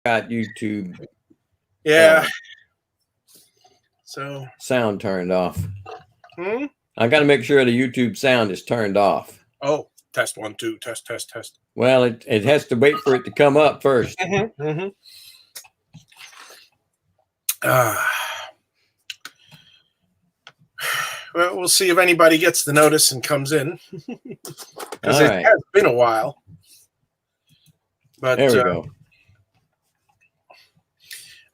got YouTube Yeah. So sound turned off. Hmm? I got to make sure the YouTube sound is turned off. Oh, test 1, 2, test. Well, it has to wait for it to come up first. Well, we'll see if anybody gets the notice and comes in, because it has been a while. But there we go.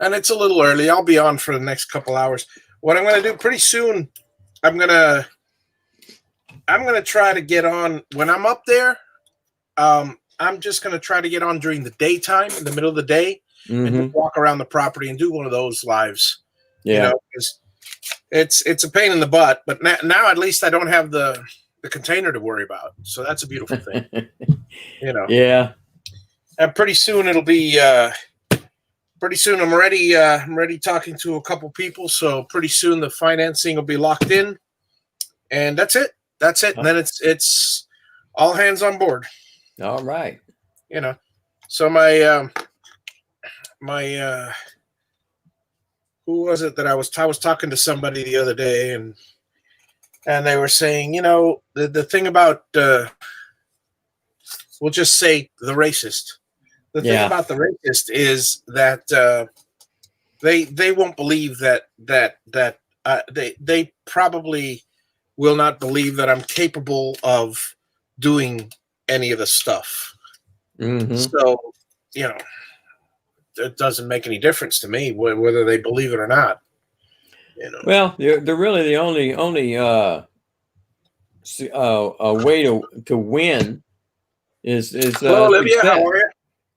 And it's a little early. I'll be on for the next couple hours. What I'm going to do pretty soon, I'm going to try to get on when I'm up there. I'm just going to try to get on during the daytime, in the middle of the day, and just walk around the property and do one of those lives. Yeah. You know, it's a pain in the butt, but now at least I don't have the container to worry about. So that's a beautiful thing. You know. Yeah. And pretty soon it'll be pretty soon I'm ready talking to a couple people, so pretty soon the financing will be locked in. And that's it. And then it's all hands on board. All right. You know. So my who was it that I was talking to somebody the other day, and they were saying, you know, the thing about we'll just say the racist. The thing about the racist is that they won't believe that they probably will not believe that I'm capable of doing any of the stuff. So, you know, it doesn't make any difference to me whether they believe it or not. You know. Well, they're really the only way to win is Hello, Olivia. How are you?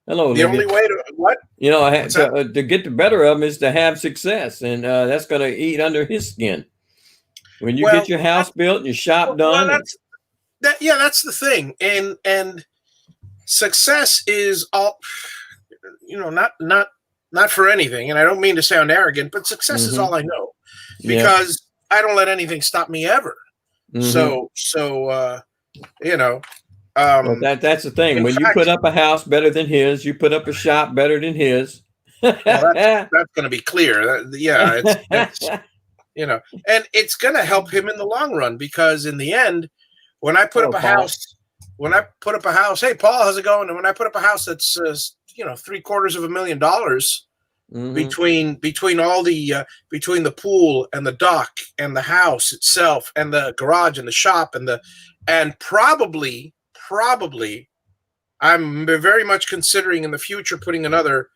Hello, the Olivia. Only way to what? You know, to get the better of them is to have success, and that's going to eat under his skin. When you get your house built and your shop done, that's the thing, and success is all. You know, not for anything, and I don't mean to sound arrogant, but success is all I know, because I don't let anything stop me ever. So you know. Well, that's the thing. When you put up a house better than his, you put up a shop better than his. Well, that's going to be clear. It's you know, and it's going to help him in the long run, because in the end, when I put up a house, hey Paul, how's it going? And when I put up a house that's you know, $750,000 between all the between the pool and the dock and the house itself and the garage and the shop and probably I'm very much considering in the future putting another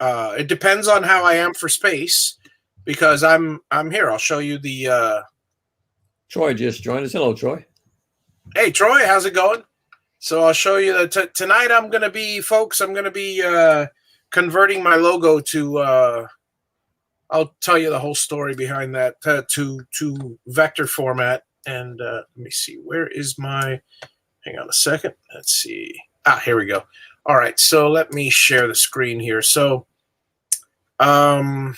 it depends on how I am for space, because I'm here. I'll show you the Troy just joined us. Hello, Troy. Hey Troy, how's it going? So I'll show you that tonight I'm going to be converting my logo to I'll tell you the whole story behind that to vector format. And let me see, where is my, hang on a second. Let's see. Here we go. All right. So let me share the screen here. So, and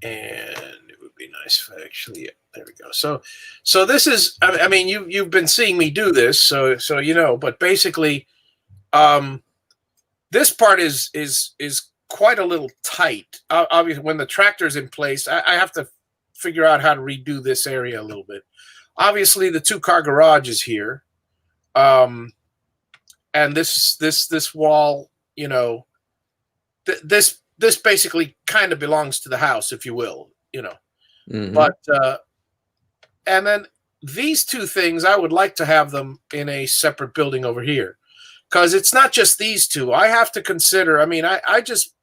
it would be nice if I actually, there we go. So this is, I mean, you've been seeing me do this, so you know, but basically, this part is quite a little tight. Obviously, when the tractor's in place, I have to figure out how to redo this area a little bit. Obviously, the 2-car garage is here, and this wall, you know, this basically kind of belongs to the house, if you will, you know. But and then these two things, I would like to have them in a separate building over here, because it's not just these two. I have to consider. I mean, I just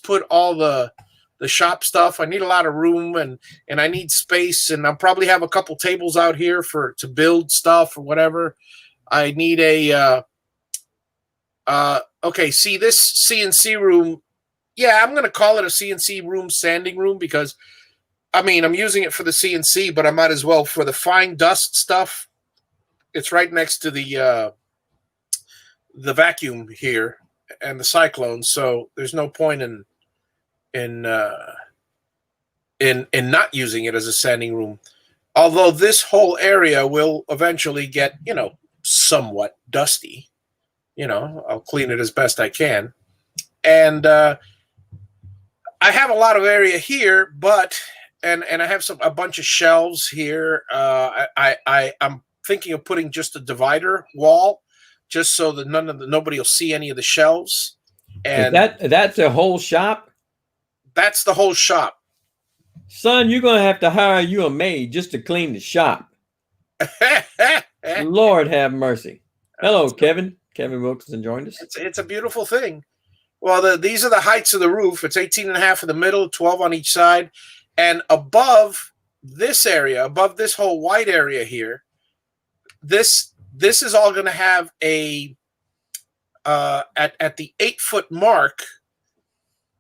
put all the shop stuff. I need a lot of room, and I need space, and I'll probably have a couple tables out here to build stuff or whatever. I need a okay. See this CNC room. Yeah, I'm gonna call it a CNC room, sanding room, because I mean, I'm using it for the CNC, but I might as well for the fine dust stuff. It's right next to the vacuum here and the cyclone, so there's no point in not using it as a sanding room. Although this whole area will eventually get, you know, somewhat dusty, I'll clean it as best I can. And I have a lot of area here, and I have a bunch of shelves here. I'm thinking of putting just a divider wall, just so that nobody will see any of the shelves. And that's a whole shop? That's the whole shop. Son, you're gonna have to hire you a maid just to clean the shop. Lord have mercy. Hello, Kevin. Kevin Wilkinson joined us. It's a beautiful thing. Well, these are the heights of the roof. It's 18.5 in the middle, 12 on each side. And above this area, above this whole white area here, this is all going to have a at the 8-foot mark,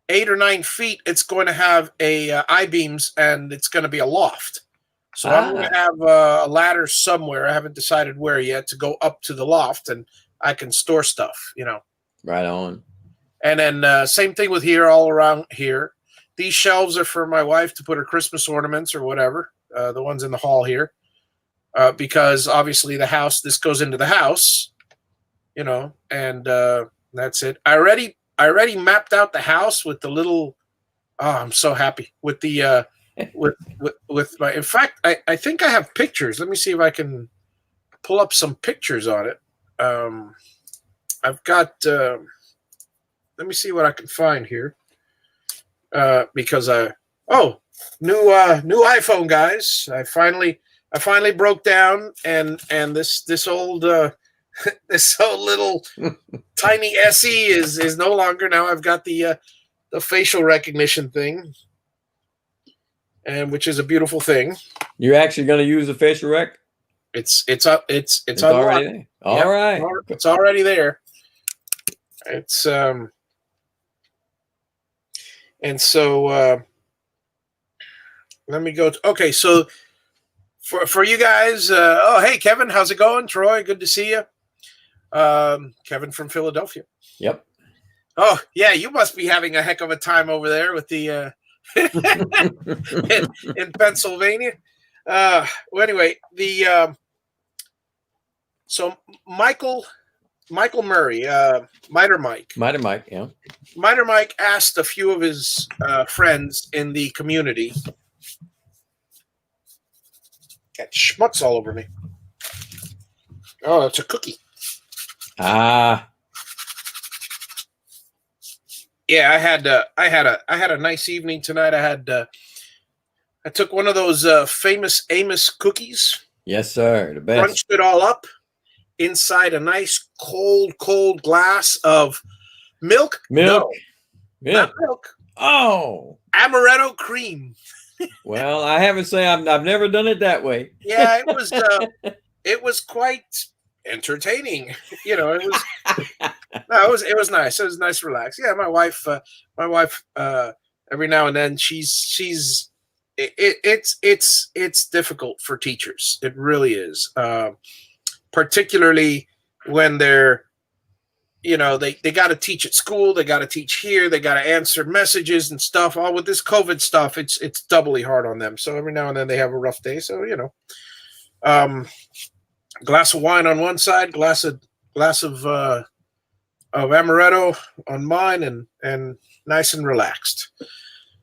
8 or 9 feet. It's going to have a I-beams, and it's going to be a loft. So I'm going to have a ladder somewhere. I haven't decided where yet, to go up to the loft, and I can store stuff. Right on. And then same thing with here, all around here. These shelves are for my wife to put her Christmas ornaments or whatever, the ones in the hall here, because obviously this goes into the house, and that's it. I already mapped out the house with the little. Oh, I'm so happy with the with my. In fact, I think I have pictures. Let me see if I can pull up some pictures on it. I've got. Let me see what I can find here. Because new iPhone, guys. I finally broke down, and this old this old little tiny SE is no longer. Now I've got the facial recognition thing, and which is a beautiful thing. You're actually going to use the facial rec? It's already there. All right. It's already there. It's And so let me go. Okay, so for you guys, hey, Kevin, how's it going? Troy, good to see you. Kevin from Philadelphia. Yep. Oh, yeah, you must be having a heck of a time over there with the in Pennsylvania. Well, anyway, so Michael Murray, Miter Mike. Yeah. Miter Mike asked a few of his friends in the community. Got schmutz all over me. Oh, it's a cookie. Ah. Yeah, I had a nice evening tonight. I took one of those famous Amos cookies. Yes, sir. The best. Crunched it all up inside a nice cold glass of milk. No, not milk. Oh, amaretto cream. Well, I have to say I've never done it that way. Yeah, it was quite entertaining. It was it was nice. It was nice, relaxed. Yeah, my wife every now and then it's difficult for teachers. It really is. Particularly when they're, they got to teach at school, they got to teach here, they got to answer messages and stuff. All with this COVID stuff, it's doubly hard on them. So every now and then they have a rough day. So glass of wine on one side, glass of amaretto on mine, and nice and relaxed.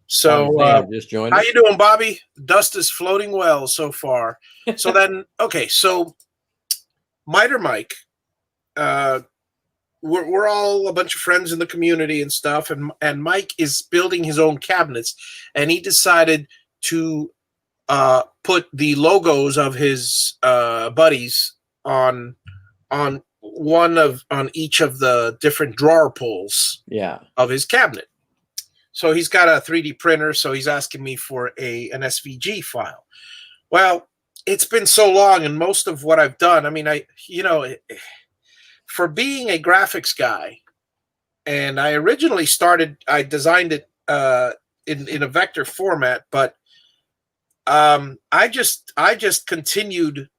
So just joined how us. you doing, Bobby? Dust is floating well so far. So then, okay, so Miter Mike, we're all a bunch of friends in the community and stuff, and Mike is building his own cabinets, and he decided to put the logos of his buddies on each of the different drawer pulls of his cabinet. So he's got a 3D printer, so he's asking me for an SVG file. Well, it's been so long, and most of what I've done, I mean, for being a graphics guy, and I designed it in a vector format, but I just continued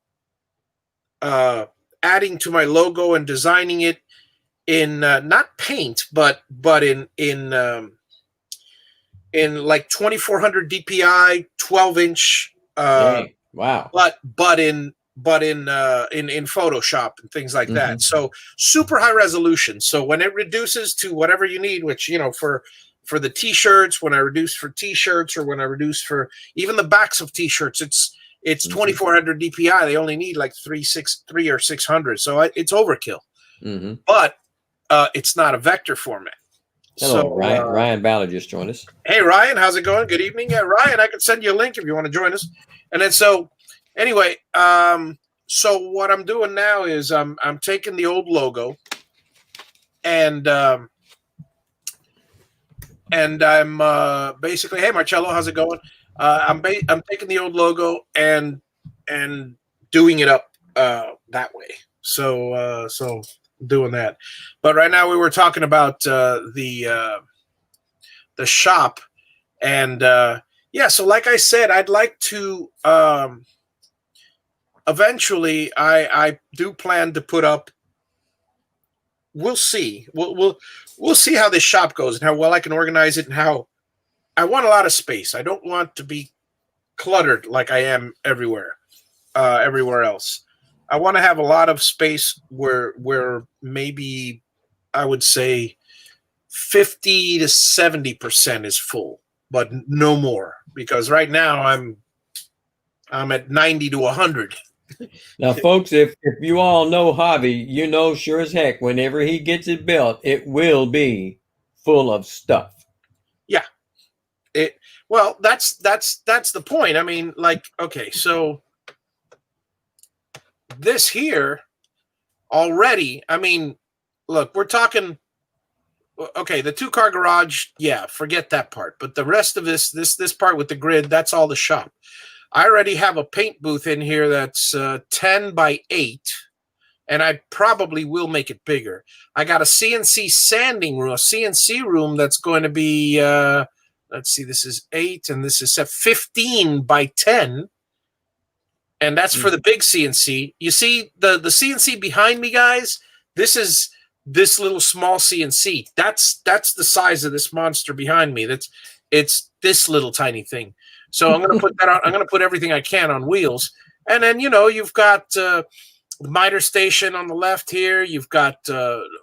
adding to my logo and designing it in not paint, but in like 2400 DPI, 12-inch. Wow. But in but in Photoshop and things like that. So super high resolution. So when it reduces to whatever you need, which, you know, for the t-shirts, when I reduce for t-shirts, or when I reduce for even the backs of t-shirts, it's 2400 DPI. They only need like 363 or 600. So it's overkill. But it's not a vector format. Hello, So Ryan Ballard just joined us. Hey, Ryan, how's it going? Good evening. Yeah, Ryan, I can send you a link if you want to join us. And then so anyway, so what I'm doing now is I'm taking the old logo and I'm basically, hey Marcello, how's it going? I'm taking the old logo and doing it up that way. So doing that. But right now we were talking about the shop, and yeah, so like I said, I'd like to eventually I do plan to put up, we'll see. We'll see how this shop goes and how well I can organize it, and how I want a lot of space. I don't want to be cluttered like I am everywhere else. I want to have a lot of space where maybe I would say 50 to 70% is full, but no more, because right now I'm at 90 to 100. Now, folks, if you all know Javi, you know sure as heck, whenever he gets it built, it will be full of stuff. Yeah. Well, that's the point. I mean, like, okay, so this here already, I mean, look, we're talking, okay, the 2-car garage, yeah, forget that part. But the rest of this part with the grid, that's all the shop. I already have a paint booth in here that's 10 by 8, and I probably will make it bigger. I got a CNC sanding room, a CNC room that's going to be, let's see, this is 8, and this is 15 by 10. And that's for the big CNC. You see the CNC behind me, guys? This is this little small CNC. That's the size of this monster behind me. It's this little tiny thing. So I'm going to put that on. I'm going to put everything I can on wheels. And then, you know, you've got the miter station on the left here. You've got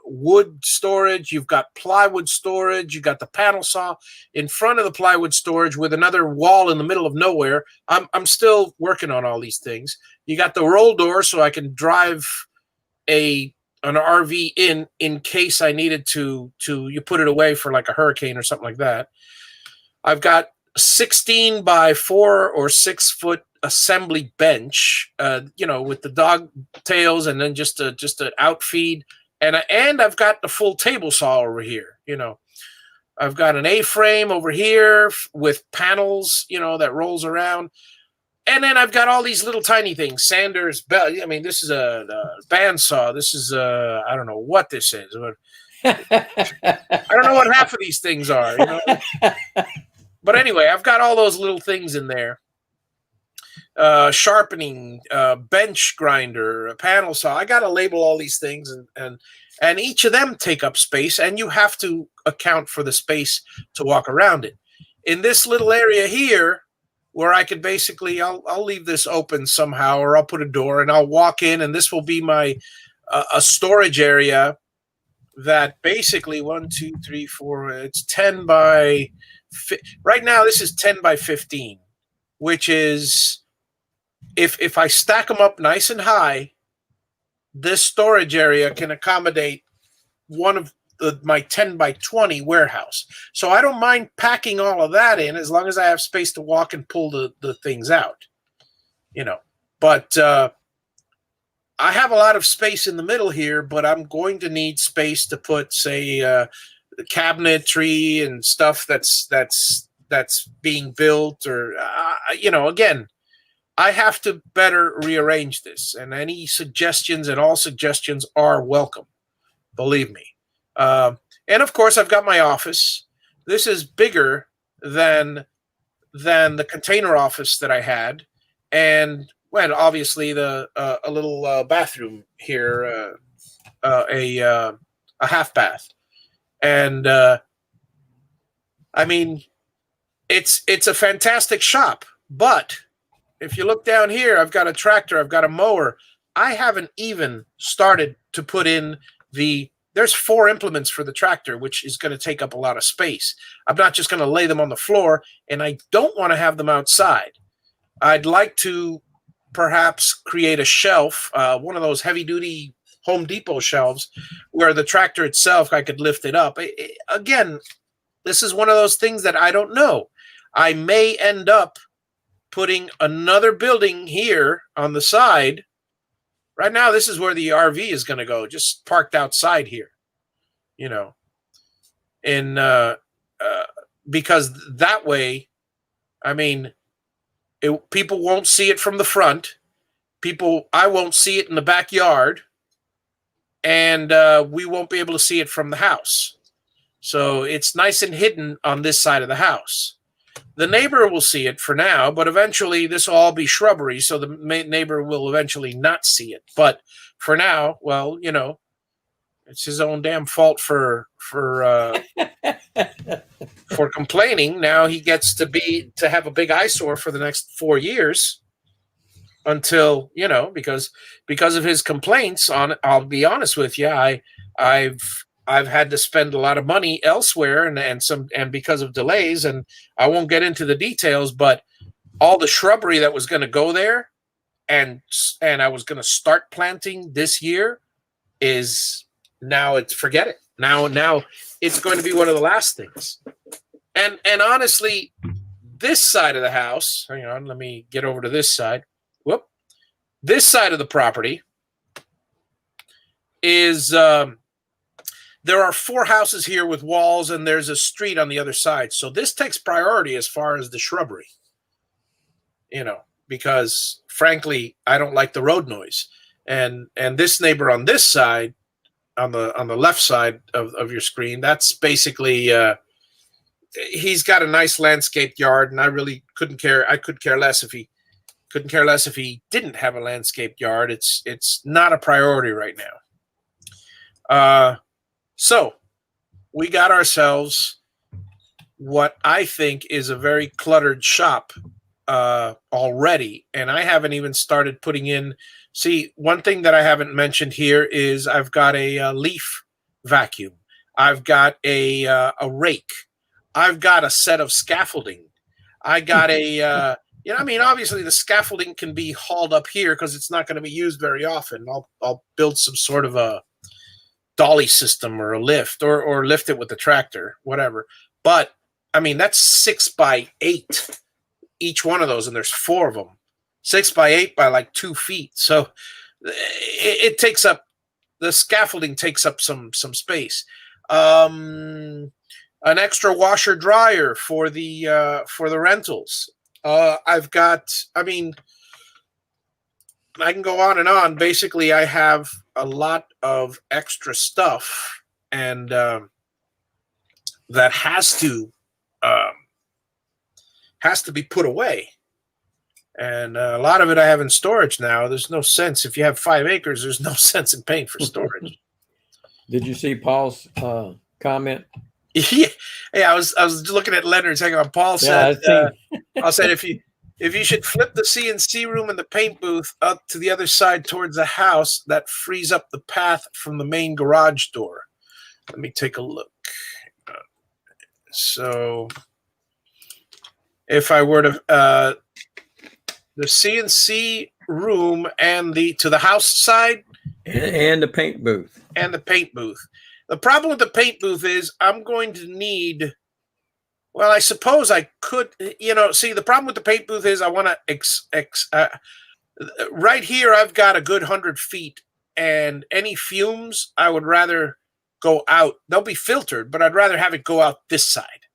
wood storage. You've got plywood storage. You've got the panel saw in front of the plywood storage with another wall in the middle of nowhere. I'm still working on all these things. You got the roll door so I can drive an RV in case I needed to you put it away for like a hurricane or something like that. I've got 16 by 4 or 6 foot assembly bench, you know, with the dog tails, and then just an outfeed, and I've got the full table saw over here. You know, I've got an A-frame over here with panels, you know, that rolls around, and then I've got all these little tiny things, sanders, belt. I mean, this is a bandsaw. This is I don't know what this is. I don't know what half of these things are. You know. But anyway, I've got all those little things in there. Sharpening, bench grinder, a panel saw. I got to label all these things, and each of them take up space, and you have to account for the space to walk around it. In this little area here, where I could basically, I'll leave this open somehow, or I'll put a door and I'll walk in, and this will be my a storage area that basically 1, 2, 3, 4. It's 10 by. Right now, this is 10 by 15, which is, if I stack them up nice and high, this storage area can accommodate one of my 10 by 20 warehouse. So I don't mind packing all of that in as long as I have space to walk and pull the things out, you know. But I have a lot of space in the middle here, but I'm going to need space to put, say, cabinetry and stuff that's being built, or you know, again, I have to better rearrange this, and any suggestions, and all suggestions are welcome, believe me. And of course, I've got my office. This is bigger than the container office that I had, and well, obviously a little bathroom here, a half bath. And I mean, it's a fantastic shop, but if you look down here, I've got a tractor, I've got a mower. I haven't even started to put in there's 4 implements for the tractor, which is going to take up a lot of space. I'm not just going to lay them on the floor, and I don't want to have them outside. I'd like to perhaps create a shelf, one of those heavy-duty Home Depot shelves, where the tractor itself, I could lift it up. Again, this is one of those things that I don't know. I may end up putting another building here on the side. Right now, this is where the RV is going to go, just parked outside here, and because that way, I mean, people won't see it from the front. I won't see it in the backyard, and we won't be able to see it from the house. So it's nice and hidden on this side of the house. The neighbor will see it for now, but eventually this will all be shrubbery, so the neighbor will eventually not see it. But for now, well, it's his own damn fault for complaining. Now he gets to have a big eyesore for the next 4 years until, because of his complaints. I'll be honest with you, I've had to spend a lot of money elsewhere and because of delays, and I won't get into the details, but all the shrubbery that was going to go there and I was going to start planting this year is now forget it. Now it's going to be one of the last things. And honestly, this side of the house, hang on, let me get over to this side. Whoop. This side of the property is there are 4 houses here with walls, and there's a street on the other side. So this takes priority as far as the shrubbery, because frankly, I don't like the road noise. And this neighbor on this side, on the left side of your screen, that's basically he's got a nice landscaped yard, and I really couldn't care. I could care less if he didn't have a landscaped yard. It's not a priority right now. So we got ourselves what I think is a very cluttered shop already, and I haven't even started putting in. See, one thing that I haven't mentioned here is I've got a leaf vacuum. I've got a rake. I've got a set of scaffolding. I got obviously the scaffolding can be hauled up here because it's not going to be used very often. I'll build some sort of a dolly system or a lift or lift it with the tractor, whatever. But I mean, that's 6 by 8, each one of those, and there's 4 of them. 6 by 8 by like 2 feet. So it takes up, the scaffolding takes up some space. An extra washer dryer for the rentals. I've got, I can go on and on. Basically, I have a lot of extra stuff, and that has to be put away. And a lot of it I have in storage now. There's no sense. If you have 5 acres, there's no sense in paying for storage. Did you see Paul's comment? Yeah, I was looking at Leonard's. Hang on, Paul said. I said if you should flip the CNC room and the paint booth up to the other side towards the house, that frees up the path from the main garage door. Let me take a look. So, if I were to the CNC room and to the house side and the paint booth. The problem with the paint booth is I'm going to need, well, I suppose I could, see, the problem with the paint booth is I want to, right here I've got a good 100 feet, and any fumes I would rather go out. They'll be filtered, but I'd rather have it go out this side.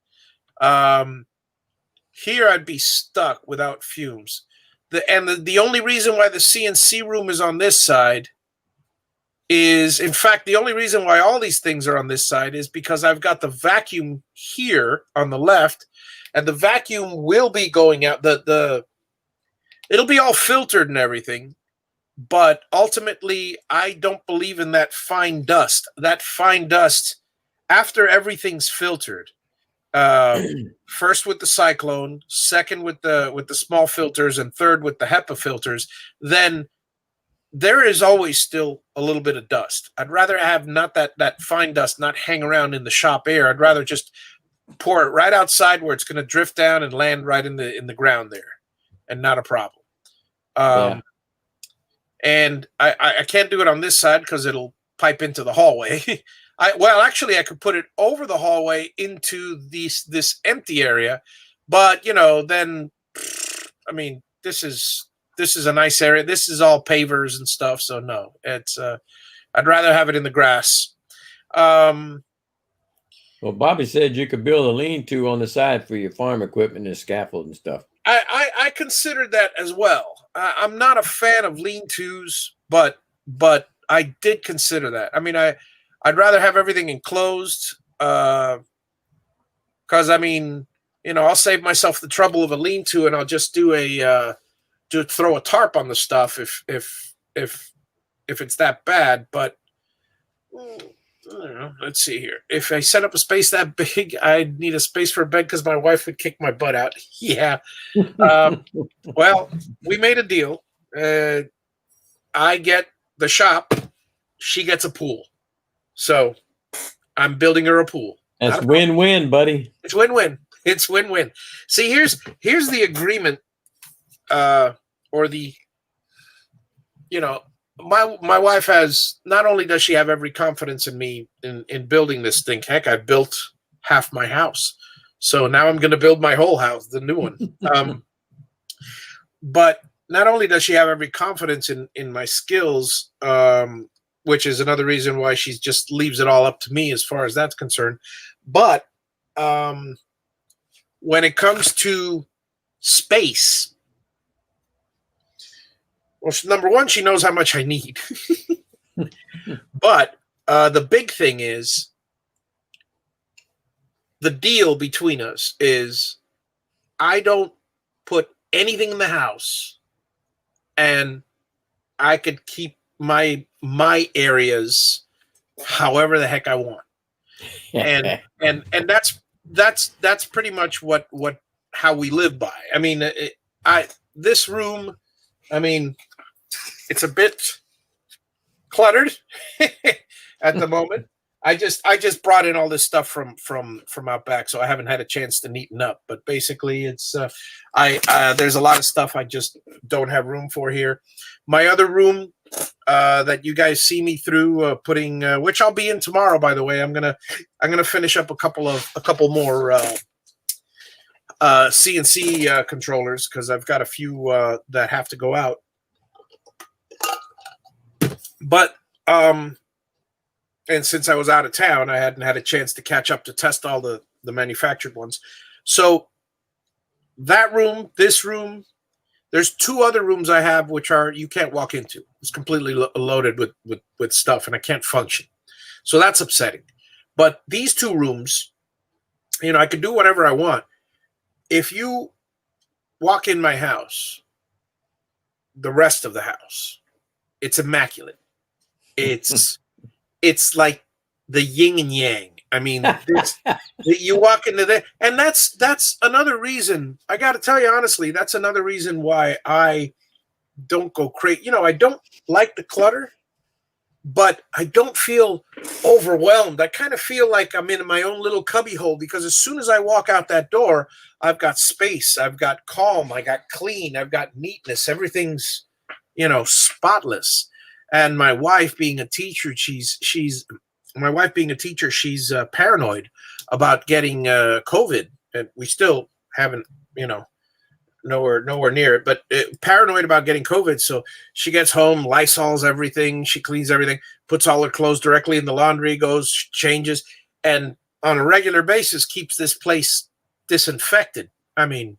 Here I'd be stuck without fumes. The only reason why the CNC room is on this side is, in fact, the only reason why all these things are on this side is because I've got the vacuum here on the left, and the vacuum will be going out. It'll be all filtered and everything, but ultimately, I don't believe in that fine dust. That fine dust, after everything's filtered, First with the cyclone, second with the small filters, and third with the HEPA filters, then there is always still a little bit of dust. I'd rather have not that fine dust not hang around in the shop air. I'd rather just pour it right outside where it's going to drift down and land right in the ground there, and not a problem. Yeah. And I can't do it on this side because it'll pipe into the hallway. Actually, I could put it over the hallway into this empty area, but then, I mean, this is a nice area. This is all pavers and stuff, so no, it's I'd rather have it in the grass. Well, Bobby said you could build a lean-to on the side for your farm equipment and scaffold and stuff. I considered that as well. I'm not a fan of lean-tos, but I did consider that. I mean, I'd rather have everything enclosed, because I mean, I'll save myself the trouble of a lean-to, and I'll just do throw a tarp on the stuff if it's that bad. But I don't know. Let's see here. If I set up a space that big, I'd need a space for a bed because my wife would kick my butt out. Yeah. Well, we made a deal. I get the shop. She gets a pool. So I'm building her a pool. That's win-win, buddy. It's win-win. It's win-win. See, here's the agreement, or the, my wife has, not only does she have every confidence in me in building this thing. Heck, I built half my house. So now I'm going to build my whole house, the new one. But not only does she have every confidence in my skills, which is another reason why she just leaves it all up to me as far as that's concerned. But when it comes to space, well, number one, she knows how much I need. But the big thing is, the deal between us is I don't put anything in the house, and I could keep my areas however the heck I want. And that's pretty much how we live by. I mean, this room, I mean, it's a bit cluttered at the moment. I just brought in all this stuff from out back, so I haven't had a chance to neaten up. But basically, it's there's a lot of stuff I just don't have room for here. My other room that you guys see me through putting, which I'll be in tomorrow, by the way. I'm gonna finish up a couple more CNC controllers, because I've got a few that have to go out. But and since I was out of town, I hadn't had a chance to catch up to test all the manufactured ones. So that room, this room, there's two other rooms I have which are you can't walk into. It's completely loaded with stuff, and I can't function. So that's upsetting. But these two rooms, I could do whatever I want. If you walk in my house, the rest of the house, it's immaculate. It's like the yin and yang. I mean, you walk into there, and that's another reason. I got to tell you honestly, that's another reason why I don't go crazy. I don't like the clutter, but I don't feel overwhelmed. I kind of feel like I'm in my own little cubby hole, because as soon as I walk out that door, I've got space, I've got calm, I got clean, I've got neatness. Everything's, spotless. And my wife being a teacher, she's paranoid about getting COVID, and we still haven't, nowhere near it, but paranoid about getting COVID. So she gets home, Lysols everything, she cleans everything, puts all her clothes directly in the laundry, goes, changes, and on a regular basis keeps this place disinfected. I mean,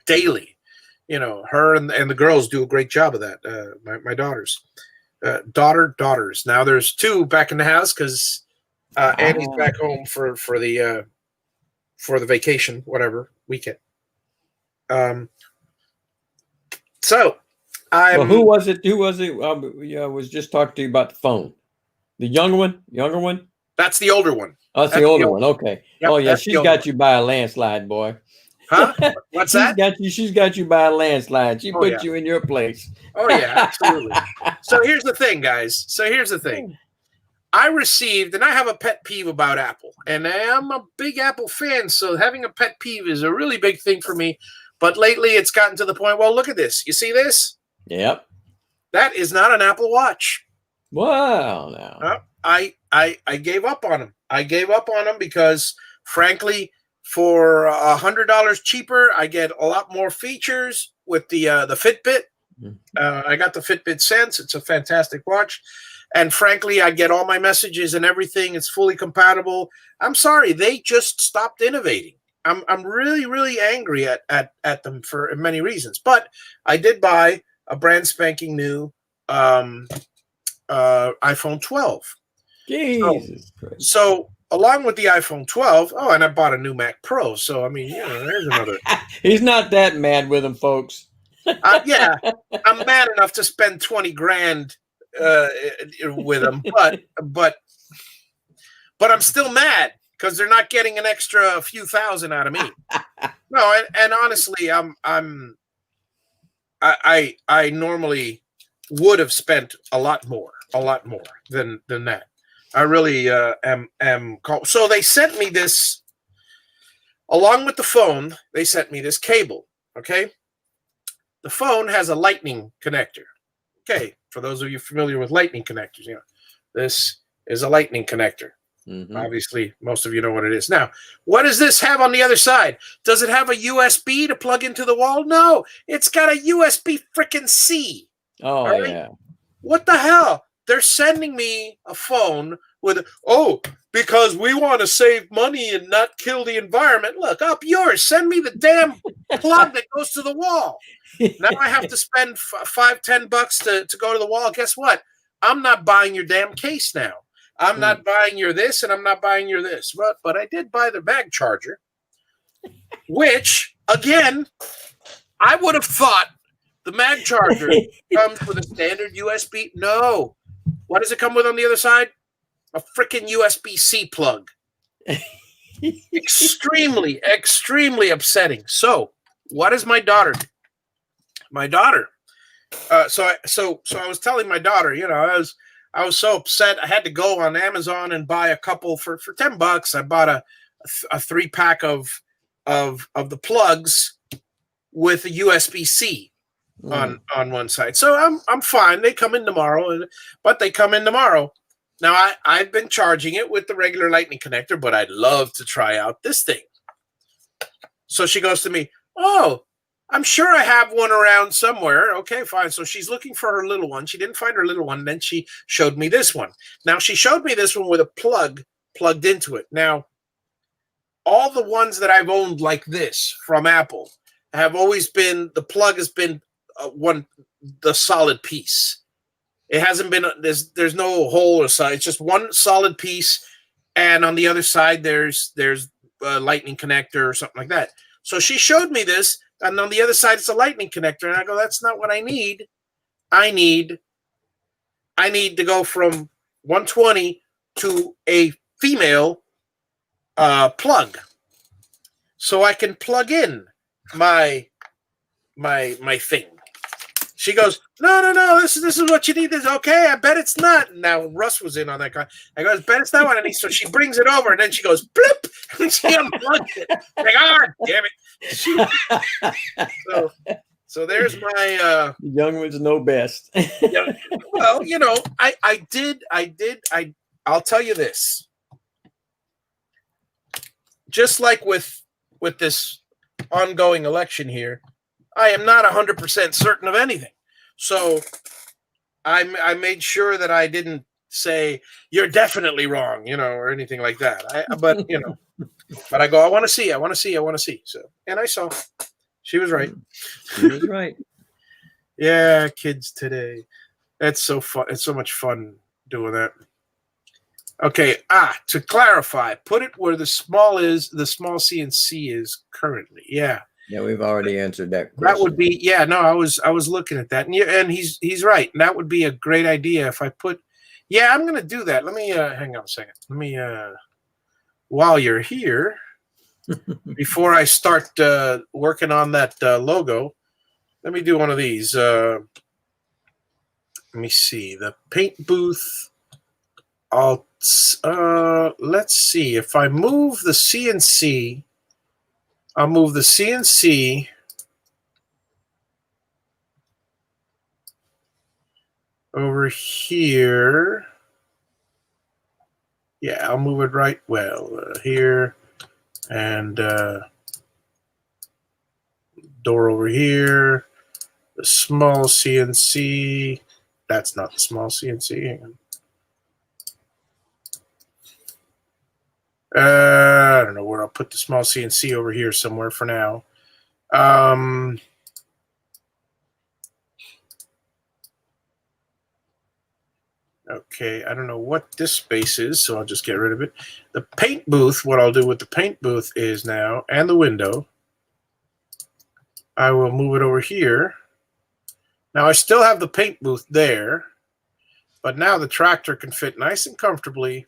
daily. Her and the girls do a great job of that. My daughters. Daughters. Now there's two back in the house because Annie's back home for the vacation, whatever weekend. So who was it? I was just talking to you about the phone. The younger one. That's the older one. Oh, that's the older one. Okay. Yep, Oh yeah, she's got you by a landslide, boy. Huh? What's that? She's got you by a landslide. She put you in your place. Oh yeah, absolutely. So here's the thing, guys. I received, and I have a pet peeve about Apple, and I'm a big Apple fan, so having a pet peeve is a really big thing for me. But lately, it's gotten to the point. Well, look at this. You see this? Yep. That is not an Apple Watch. Wow. Now I gave up on them. I gave up on them because, frankly, for $100 cheaper, I get a lot more features with the Fitbit. I got the Fitbit Sense. It's a fantastic watch. And frankly, I get all my messages and everything. It's fully compatible. I'm sorry, they just stopped innovating. I'm really, really angry at them for many reasons. But I did buy a brand spanking new iPhone 12. Jesus. So along with the iPhone 12, and I bought a new Mac Pro. So I mean, there's another. He's not that mad with them, folks. Yeah, I'm mad enough to spend 20 grand with them, but I'm still mad because they're not getting an extra few thousand out of me. No, and honestly, I normally would have spent a lot more than that. I really am called. So they sent me this along with the phone. They sent me this cable. Okay, the phone has a lightning connector. Okay, for those of you familiar with lightning connectors, this is a lightning connector. Mm-hmm. Obviously, most of you know what it is. Now, what does this have on the other side? Does it have a USB to plug into the wall? No, it's got a USB freaking C. Oh, right? Yeah. What the hell? They're sending me a phone with, because we want to save money and not kill the environment. Look, up yours. Send me the damn plug that goes to the wall. Now I have to spend $5-10 to go to the wall. Guess what? I'm not buying your damn case now. I'm not buying your this, and I'm not buying your this. But I did buy the mag charger, which, again, I would have thought the mag charger comes with a standard USB. No. What does it come with on the other side? A freaking USB-C plug. Extremely, extremely upsetting. So, what does my daughter do? My daughter. So I was telling my daughter, I was so upset. I had to go on Amazon and buy a couple for $10. I bought a 3-pack of the plugs with a USB-C on one side. So I'm fine. They come in tomorrow, but they come in tomorrow. Now I've been charging it with the regular lightning connector, but I'd love to try out this thing. So she goes to me, I'm sure I have one around somewhere. Okay, fine. So she's looking for her little one. She didn't find her little one. Then she showed me this one. Now she showed me this one with a plug plugged into it. Now, all the ones that I've owned like this from Apple have always been, the plug has been the solid piece. It hasn't been, there's no hole or side. It's just one solid piece. And on the other side, there's a lightning connector or something like that. So she showed me this. And on the other side, it's a lightning connector. And I go, that's not what I need. I need to go from 120 to a female plug, so I can plug in my thing. She goes, no. This is what you need. This okay? I bet it's not. Now Russ was in on that guy. I go, I bet it's not what I need. So she brings it over, and then she goes, bloop, and she unplugs it. Like, God damn it. So there's my young ones know best. Well, I'll tell you this. Just like with this ongoing election here, I am not 100% certain of anything. So I made sure that I didn't say you're definitely wrong, or anything like that. But I go, I want to see. So, and I saw. She was right. She was right. Yeah, kids today. That's so fun. It's so much fun doing that. Okay. To clarify, put it where the small CNC is currently. Yeah. Yeah, we've already answered that question. That would be, I was looking at that. And he's right. And that would be a great idea if I put Yeah, I'm gonna do that. Let me hang on a second. Let me while you're here, before I start working on that logo, let me do one of these. Let me see the paint booth. Let's see if I move the CNC. I'll move the CNC over here. Yeah, I'll move it right here, and door over here. The small CNC. That's not the small CNC. Hang on. I don't know where I'll put the small CNC over here somewhere for now. Okay, I don't know what this space is, so I'll just get rid of it. The paint booth, what I'll do with the paint booth is now, and the window, I will move it over here. Now I still have the paint booth there, but now the tractor can fit nice and comfortably.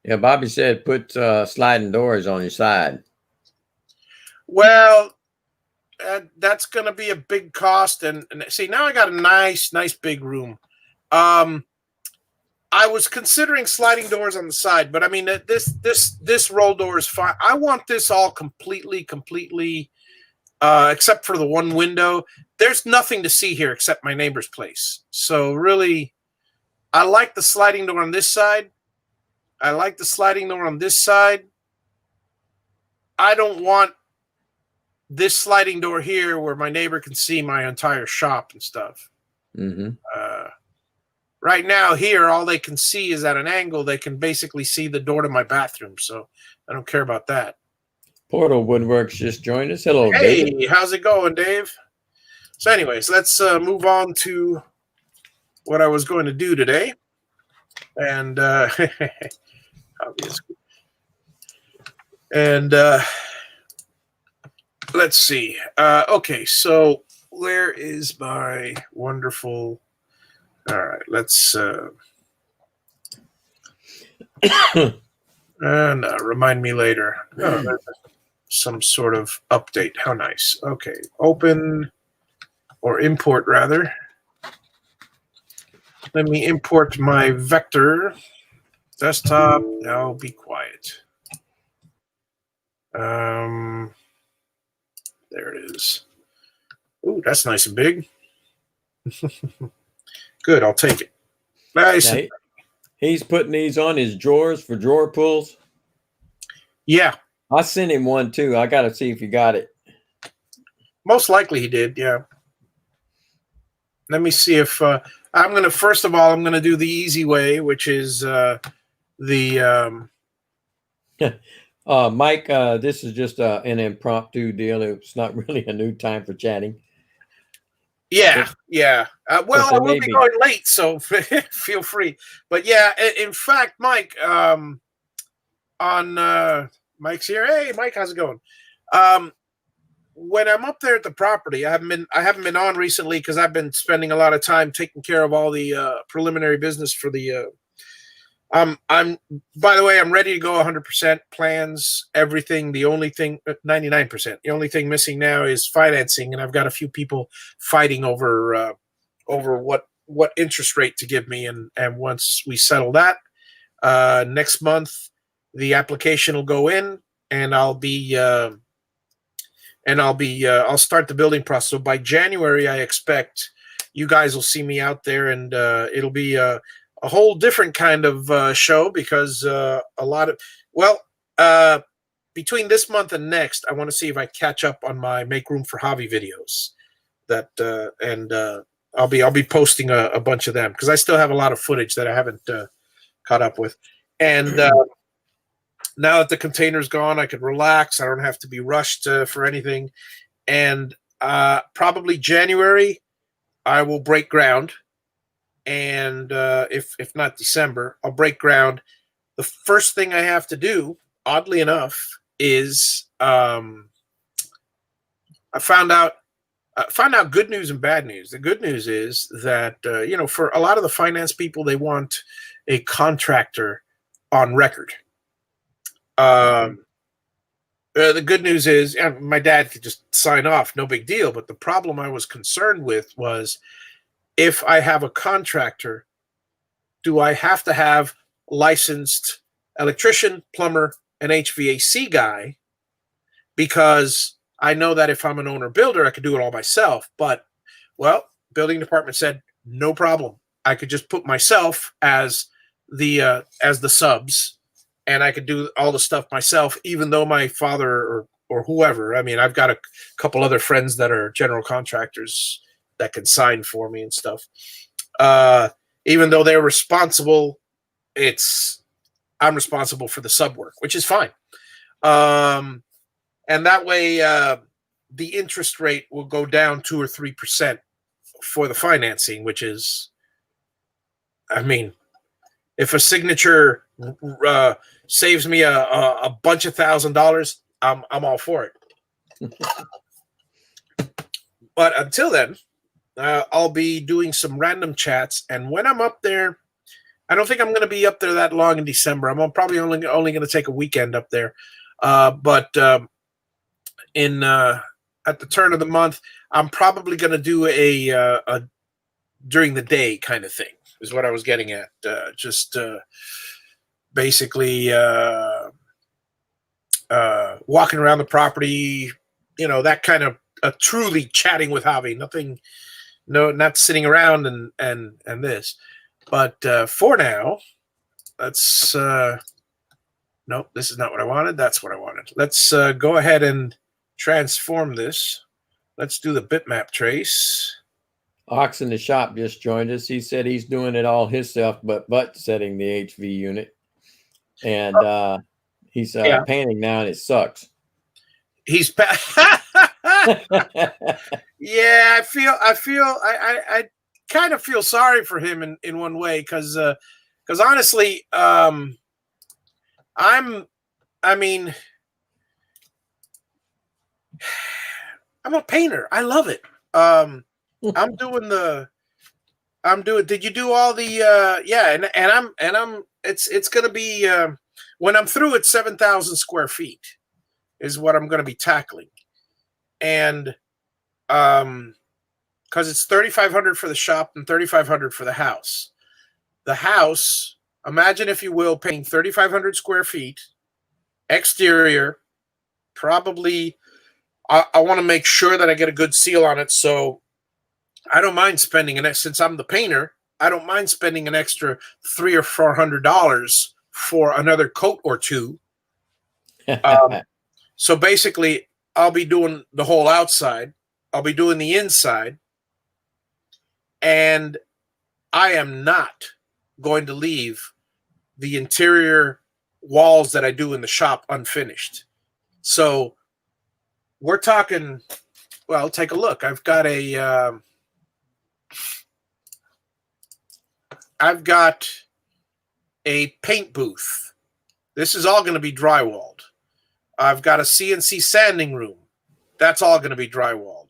Yeah, Bobby said put sliding doors on your side. Well, that's going to be a big cost. And see, now I got a nice big room. I was considering sliding doors on the side, but I mean, this roll door is fine. I want this all completely, except for the one window. There's nothing to see here except my neighbor's place. So really, I like the sliding door on this side. I like the sliding door on this side. I don't want this sliding door here where my neighbor can see my entire shop and stuff. Mm-hmm. Right now here, all they can see is at an angle. They can basically see the door to my bathroom. So I don't care about that. Portal Woodworks just joined us. Hello, hey, Dave. How's it going, Dave? So anyways, let's move on to what I was going to do today. And obviously. And let's see. Okay, so where is my wonderful... All right, let's and remind me later. Oh, there's some sort of update. How nice. Okay, open or import rather. Let me import my vector desktop. Now be quiet. There it is. Ooh, that's nice and big. Good, I'll take it. Nice. Now, he's putting these on his drawers for drawer pulls. Yeah. I sent him one too. I got to see if he got it. Most likely he did, yeah. Let me see if I'm going to, first of all, I'm going to do the easy way, which is the... Mike, this is just an impromptu deal. It's not really a new time for chatting. Yeah. Well, I will be going late, so feel free. But yeah, in fact, Mike, Mike's here. Hey, Mike, how's it going? When I'm up there at the property, I haven't been on recently because I've been spending a lot of time taking care of all the preliminary business for the. By the way, I'm ready to go 100% plans, everything. The only thing, 99%. The only thing missing now is financing, and I've got a few people fighting over what interest rate to give me. And once we settle that, next month the application will go in, and I'll start the building process. So by January, I expect you guys will see me out there, and it'll be a whole different kind of show because a lot of, between this month and next, I want to see if I catch up on my Make Room for Javi videos. I'll be posting a bunch of them because I still have a lot of footage that I haven't caught up with. And now that the container's gone, I can relax. I don't have to be rushed for anything. And probably January, I will break ground. And if not December, I'll break ground. The first thing I have to do, oddly enough, is I found out find out good news and bad news. The good news is that, for a lot of the finance people, they want a contractor on record. The good news is my dad could just sign off, no big deal. But the problem I was concerned with was, if I have a contractor, do I have to have licensed electrician, plumber, and HVAC guy? Because I know that if I'm an owner builder, I could do it all myself. But, well, building department said, no problem. I could just put myself as the subs, and I could do all the stuff myself, even though my father or whoever. I mean, I've got a couple other friends that are general contractors that can sign for me and stuff. Even though they're responsible, I'm responsible for the sub work, which is fine. And that way, the interest rate will go down 2 or 3% for the financing, which is, I mean, if a signature saves me a bunch of $1,000, I'm all for it. But until then, I'll be doing some random chats, and when I'm up there, I don't think I'm going to be up there that long in December. I'm probably only going to take a weekend up there. But at the turn of the month, I'm probably going to do a during the day kind of thing, is what I was getting at. Basically walking around the property, that kind of truly chatting with Javi. Nothing, not sitting around and this. But for now, let's. Nope, this is not what I wanted. That's what I wanted. Let's go ahead and transform this. Let's do the bitmap trace. Ox in the shop just joined us. He said he's doing it all himself, but setting the HV unit, and he's painting now, and it sucks. He's yeah. I kind of feel sorry for him in one way, because honestly, I'm a painter. I love it. Did you do all the it's gonna be when I'm through, it's 7,000 square feet is what I'm gonna be tackling. And because it's 3,500 for the shop and 3,500 for the house. The house, imagine, if you will, paying 3,500 square feet, exterior, probably. I want to make sure that I get a good seal on it, so I don't mind spending since I'm the painter, I don't mind spending an extra $300 or $400 for another coat or two. So basically, I'll be doing the whole outside. I'll be doing the inside. And I am not going to leave the interior walls that I do in the shop unfinished. So we're talking, well, take a look. I've got a paint booth. This is all going to be drywalled. I've got a CNC sanding room. That's all going to be drywalled.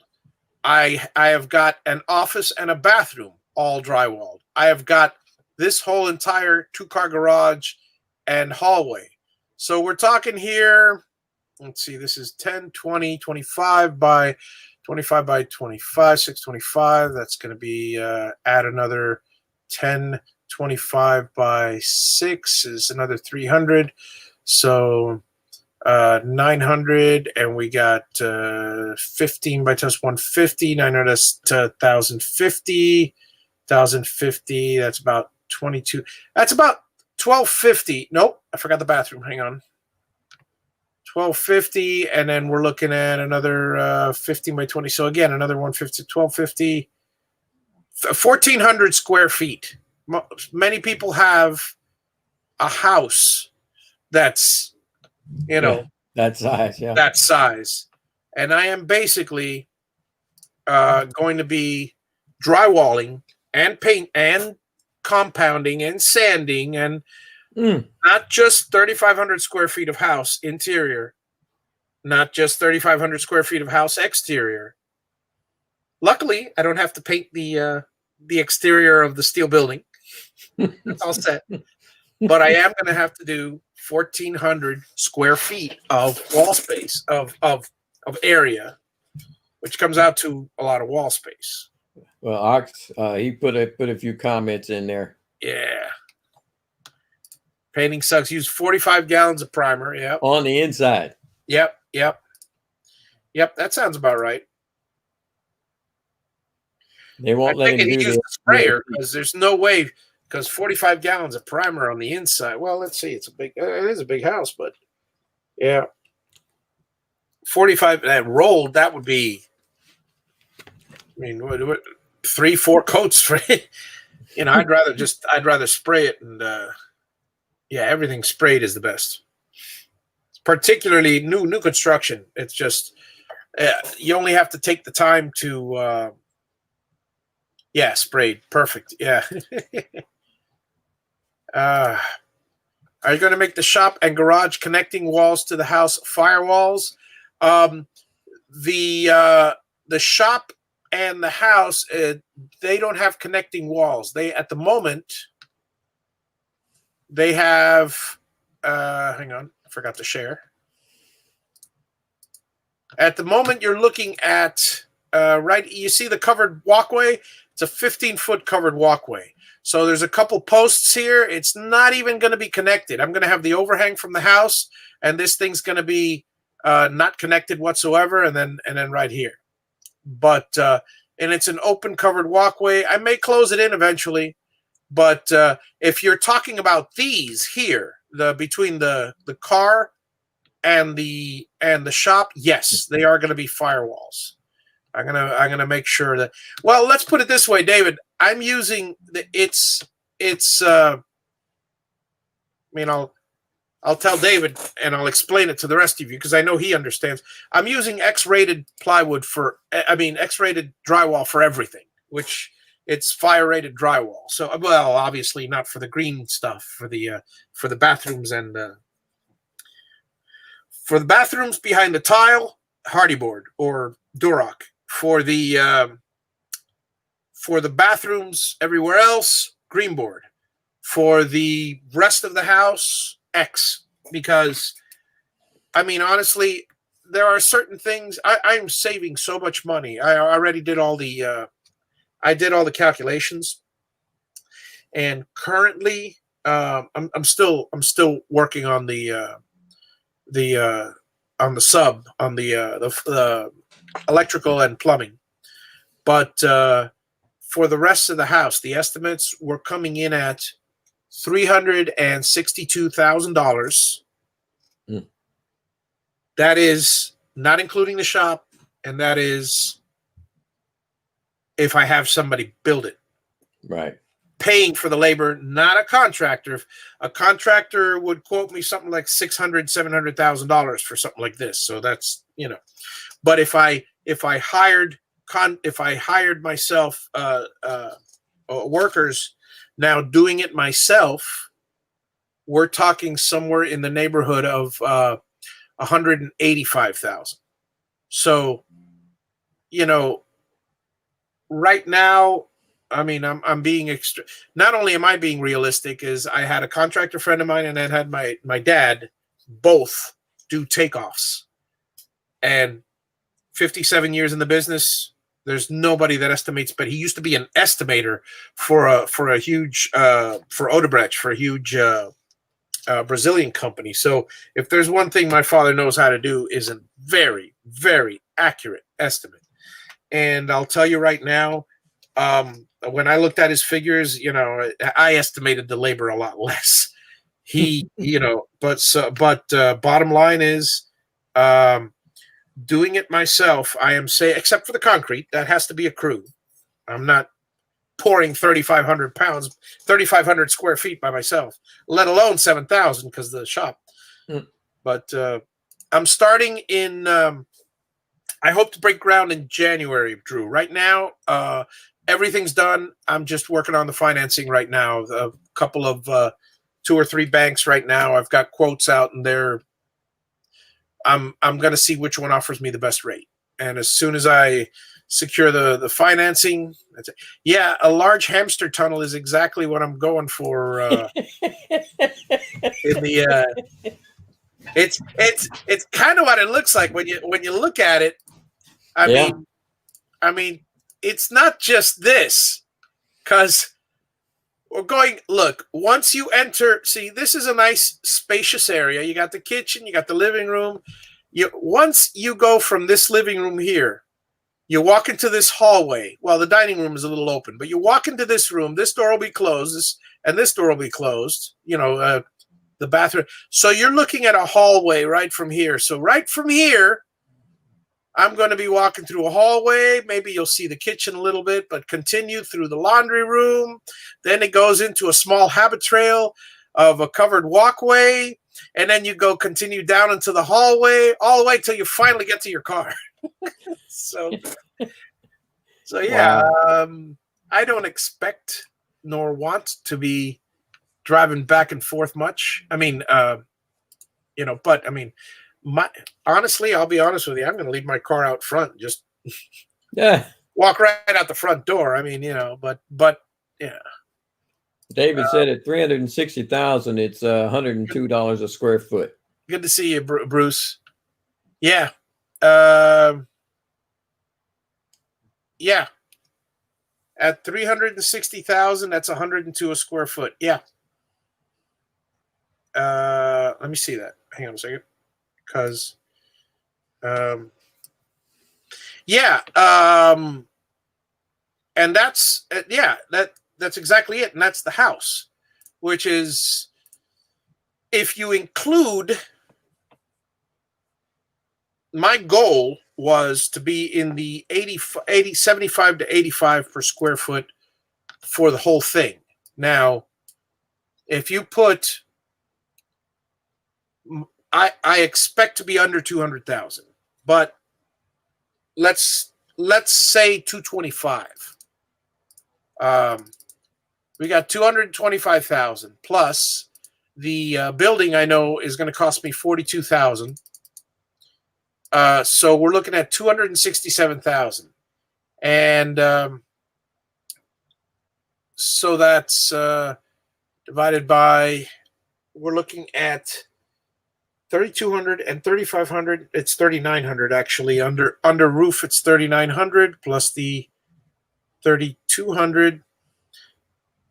I have got an office and a bathroom, all drywalled. I have got this whole entire 2-car garage and hallway. So we're talking here, let's see, this is 10, 20, 25 by 25 by 25, 625. That's going to be, add another 10, 25 by 6 is another 300. So 900, and we got 15 by 10 is 150. 900 is 1,050. 1,050, that's about 22. That's about 1,250. Nope, I forgot the bathroom. Hang on. 1,250, and then we're looking at another 15 by 20. So again, another 150, 1,250. 1,400 square feet. Many people have a house that's, that size, yeah. That size. And I am basically going to be drywalling and paint and compounding and sanding, and not just 3,500 square feet of house interior, not just 3,500 square feet of house exterior, Luckily, I don't have to paint the exterior of the steel building. That's all set. But I am going to have to do 1,400 square feet of wall space of area, which comes out to a lot of wall space. Well, Ox, he put a few comments in there. Yeah. Painting sucks. Use 45 gallons of primer. Yep. On the inside. Yep. That sounds about right. They won't let him do use the the sprayer because there's no way. Because 45 gallons of primer on the inside. Well, let's see. It is a big house, but yeah, 45 that rolled. That would be. I mean, what 3-4 coats for it. I'd rather spray it and everything sprayed is the best. Particularly new construction. It's just you only have to take the time to sprayed. Perfect. Yeah. Are you going to make the shop and garage connecting walls to the house firewalls? The shop and the house, they don't have connecting walls. They, at the moment, they have, hang on, I forgot to share. At the moment, you're looking at, you see the covered walkway? It's a 15-foot covered walkway. So there's a couple posts here. It's not even going to be connected. I'm going to have the overhang from the house, and this thing's going to be not connected whatsoever, and then right here. But and it's an open covered walkway. I may close it in eventually, but if you're talking about these here, between the car and the shop, yes, they are going to be firewalls. I'm gonna make sure that. Well, let's put it this way, David. I'm using I'll tell David and I'll explain it to the rest of you because I know he understands. I'm using X-rated plywood X-rated drywall for everything, which it's fire-rated drywall. So, well, obviously not for the green stuff, for the bathrooms and for the bathrooms behind the tile, hardy board or Duroc. For the bathrooms everywhere else, green board. For the rest of the house, X. Because, I mean, honestly, there are certain things. I'm saving so much money. I already did all the calculations, and currently, I'm still working on the sub on the electrical and plumbing, but for the rest of the house, the estimates were coming in at $362,000. That is not including the shop, and that is if I have somebody build it. Right. Paying for the labor, not a contractor. A contractor would quote me something like $600,000-$700,000 for something like this. So that's, but if I hired myself workers now doing it myself, we're talking somewhere in the neighborhood of $185,000. So, right now, I mean, I'm being extra. Not only am I being realistic, is I had a contractor friend of mine and then had my dad both do takeoffs. And 57 years in the business, there's nobody that estimates. But he used to be an estimator for a huge for Odebrecht, for a huge Brazilian company. So if there's one thing my father knows how to do, is a very, very accurate estimate. And I'll tell you right now. When I looked at his figures, I estimated the labor a lot less. But bottom line is, doing it myself, except for the concrete, that has to be a crew. I'm not pouring 3,500 square feet by myself, let alone 7,000 because of the shop. But I'm starting in, I hope to break ground in January, Drew. Right now, everything's done. I'm just working on the financing right now. A couple of 2 or 3 banks right now. I've got quotes out, and I'm going to see which one offers me the best rate. And as soon as I secure the financing, that's it. Yeah, a large hamster tunnel is exactly what I'm going for. In the it's kind of what it looks like when you look at it. I mean, it's not just this, because we're going. Look, once you enter, see, this is a nice spacious area. You got the kitchen, you got the living room. Once you go from this living room here, you walk into this hallway. Well, the dining room is a little open, but you walk into this room. This door will be closed, and this door will be closed. The bathroom. So you're looking at a hallway right from here. So right from here, I'm going to be walking through a hallway. Maybe you'll see the kitchen a little bit, but continue through the laundry room. Then it goes into a small habit trail of a covered walkway. And then you continue down into the hallway, all the way till you finally get to your car. So yeah, wow. I don't expect nor want to be driving back and forth much. I mean, but I mean, honestly, I'll be honest with you. I'm going to leave my car out front. Just walk right out the front door. I mean, but yeah. David said at 360,000, it's $102 a square foot. Good to see you, Bruce. Yeah. Yeah. At 360,000, that's 102 a square foot. Yeah. Let me see that. Hang on a second. Because, and that's that's exactly it, and that's the house, which is, if you include, my goal was to be in the 75 to 85 per square foot for the whole thing. Now, if you put, I expect to be under 200,000, but let's say 225. We got 225,000 plus the building. I know is going to cost me 42,000. So we're looking at 267,000, and so that's divided by. We're looking at 3,200 and 3,500. It's 3,900 actually. Under roof, it's 3,900 plus the 3,200.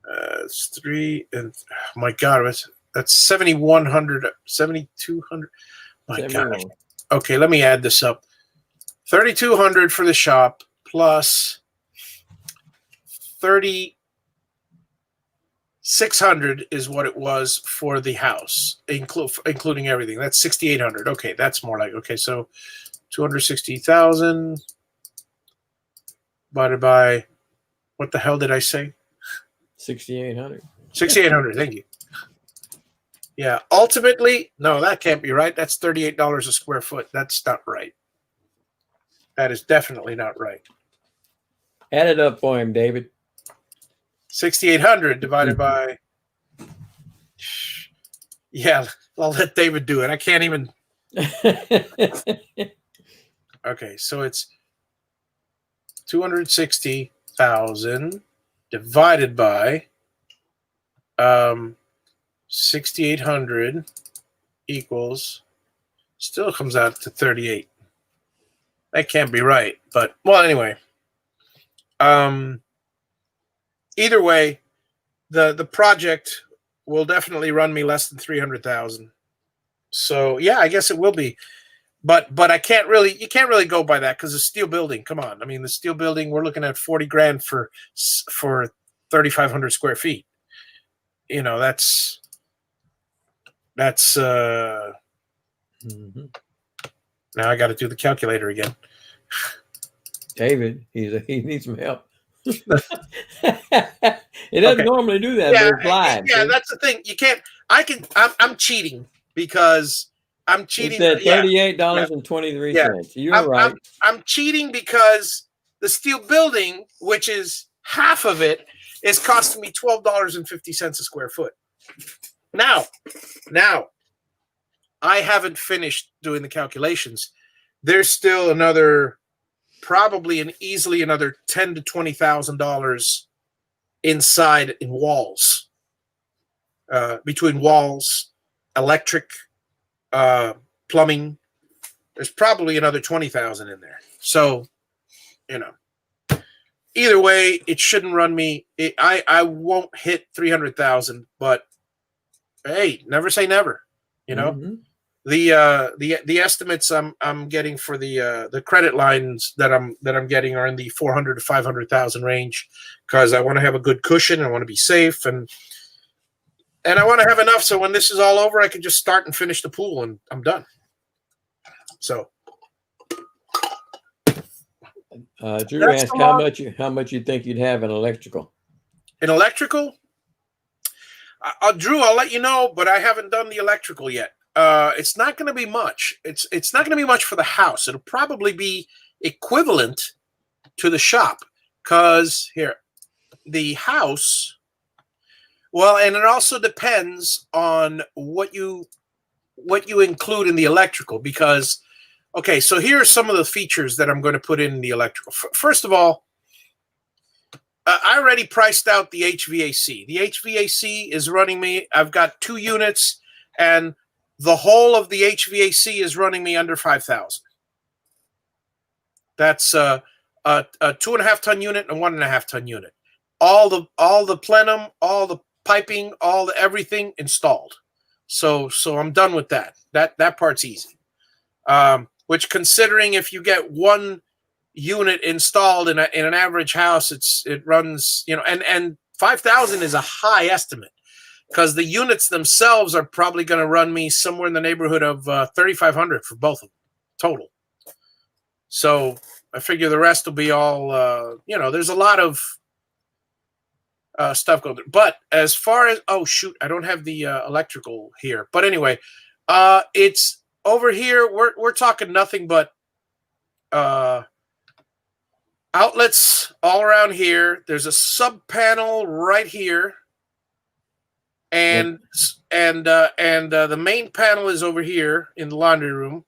It's 3 and oh my God, that's 7,100, 7,200. My 71. God. Okay, let me add this up. 3,200 for the shop plus 3,600 is what it was for the house, including everything. That's 6,800. Okay, that's more like, okay, so 260,000 divided by, what the hell did I say? 6,800. 6,800, thank you. Yeah, ultimately, no, that can't be right. That's $38 a square foot. That's not right. That is definitely not right. Add it up for him, David. 6,800 divided by, yeah, I'll let David do it. I can't even. Okay, so it's 260,000 divided by 6,800 equals, still comes out to 38. That can't be right, but well, anyway. Either way, the project will definitely run me less than 300,000. So yeah, I guess it will be, but you can't really go by that because the steel building. Come on, I mean the steel building. We're looking at 40 grand for 3,500 square feet. That's. Mm-hmm. Now I got to do the calculator again. David, he needs some help. It doesn't normally do that, but it's live. Yeah, see? That's the thing. You can't. I'm cheating because I'm cheating. It's at $38.23. Yeah. You're right. I'm cheating because the steel building, which is half of it, is costing me $12.50 a square foot. Now, I haven't finished doing the calculations. There's still another probably easily another $10,000 to $20,000 inside in walls, between walls, electric, plumbing. There's probably another 20,000 in there. So, either way, it shouldn't run me. I won't hit 300,000, but hey, never say never. The estimates I'm getting for the credit lines that I'm getting are in the 400 to 500,000 range, because I want to have a good cushion. I want to be safe, and I want to have enough so when this is all over, I can just start and finish the pool, and I'm done. So, Drew asked how much you think you'd have in electrical. In electrical, Drew, I'll let you know, but I haven't done the electrical yet. It's not going to be much. It's not going to be much for the house. It'll probably be equivalent to the shop, because here, the house. Well, and it also depends on what you include in the electrical, because, okay, so here are some of the features that I'm going to put in the electrical. First of all, I already priced out the HVAC. The HVAC is running me. I've got 2 units, and the whole of the HVAC is running me under 5,000. That's a 2.5 ton unit and a 1.5 ton unit. All the plenum, all the piping, all the everything installed. So I'm done with that. That part's easy. Which, considering if you get 1 unit installed in an average house, it runs, and 5,000 is a high estimate, because the units themselves are probably going to run me somewhere in the neighborhood of 3,500 for both of them total. So I figure the rest will be all, there's a lot of stuff going there. But as far as, oh shoot, I don't have the electrical here. But anyway, it's over here. We're talking nothing but outlets all around here. There's a sub panel right here. And the main panel is over here in the laundry room.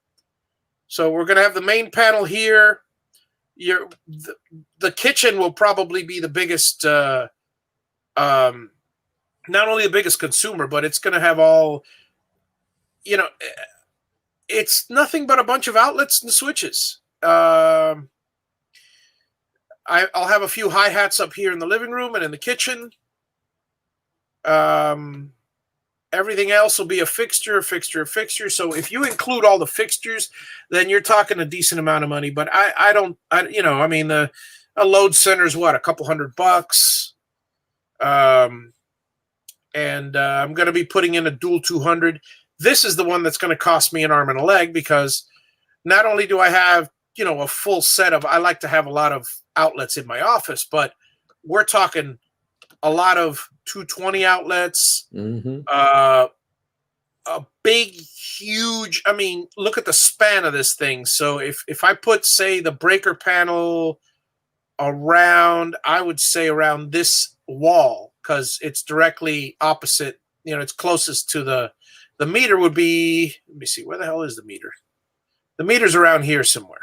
So we're going to have the main panel here. The kitchen will probably be the biggest, not only the biggest consumer, but it's going to have all, it's nothing but a bunch of outlets and switches. I'll have a few hi-hats up here in the living room and in the kitchen. Everything else will be a fixture. So if you include all the fixtures, then you're talking a decent amount of money. But a load center is what, a couple $100. And I'm going to be putting in a dual 200. This is the one that's going to cost me an arm and a leg, because not only do I have, a full set of, I like to have a lot of outlets in my office, but we're talking a lot of 220 outlets, a big, huge, look at the span of this thing. So if I put, say, the breaker panel around, I would say around this wall, because it's directly opposite, it's closest to the meter would be, let me see, where the hell is the meter? The meter's around here somewhere.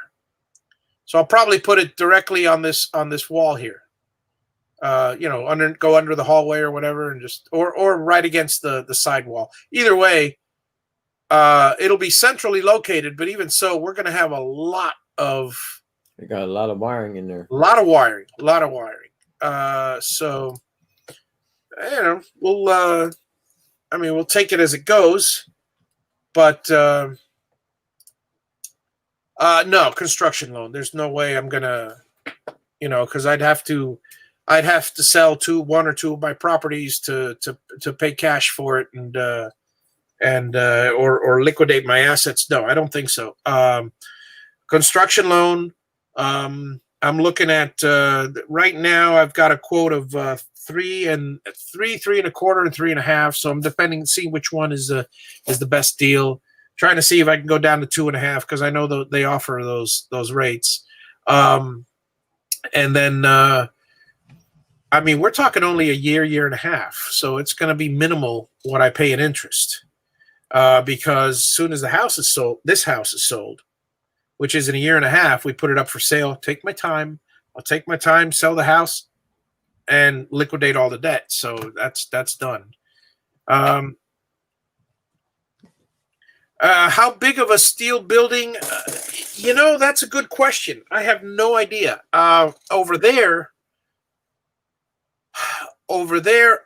So I'll probably put it directly on this wall here. Go under the hallway or whatever, and just or right against the side wall. Either way, it'll be centrally located, but even so, we're going to have a lot of. We got a lot of wiring in there. A lot of wiring. So, we'll take it as it goes, but no construction loan. There's no way I'm gonna, because I'd have to sell 1 or 2 of my properties to pay cash for it, or liquidate my assets. No, I don't think so. Construction loan. I'm looking at right now. I've got a quote of 3 and 3.25 and 3.5. So I'm seeing which one is the best deal. Trying to see if I can go down to 2.5, because I know they offer those rates. And then we're talking only a year and a half, so it's going to be minimal what I pay in interest. Because as soon as this house is sold, which is in a year and a half. We put it up for sale. Take my time. I'll take my time, sell the house, and liquidate all the debt. So that's done. How big of a steel building? That's a good question. I have no idea. Over there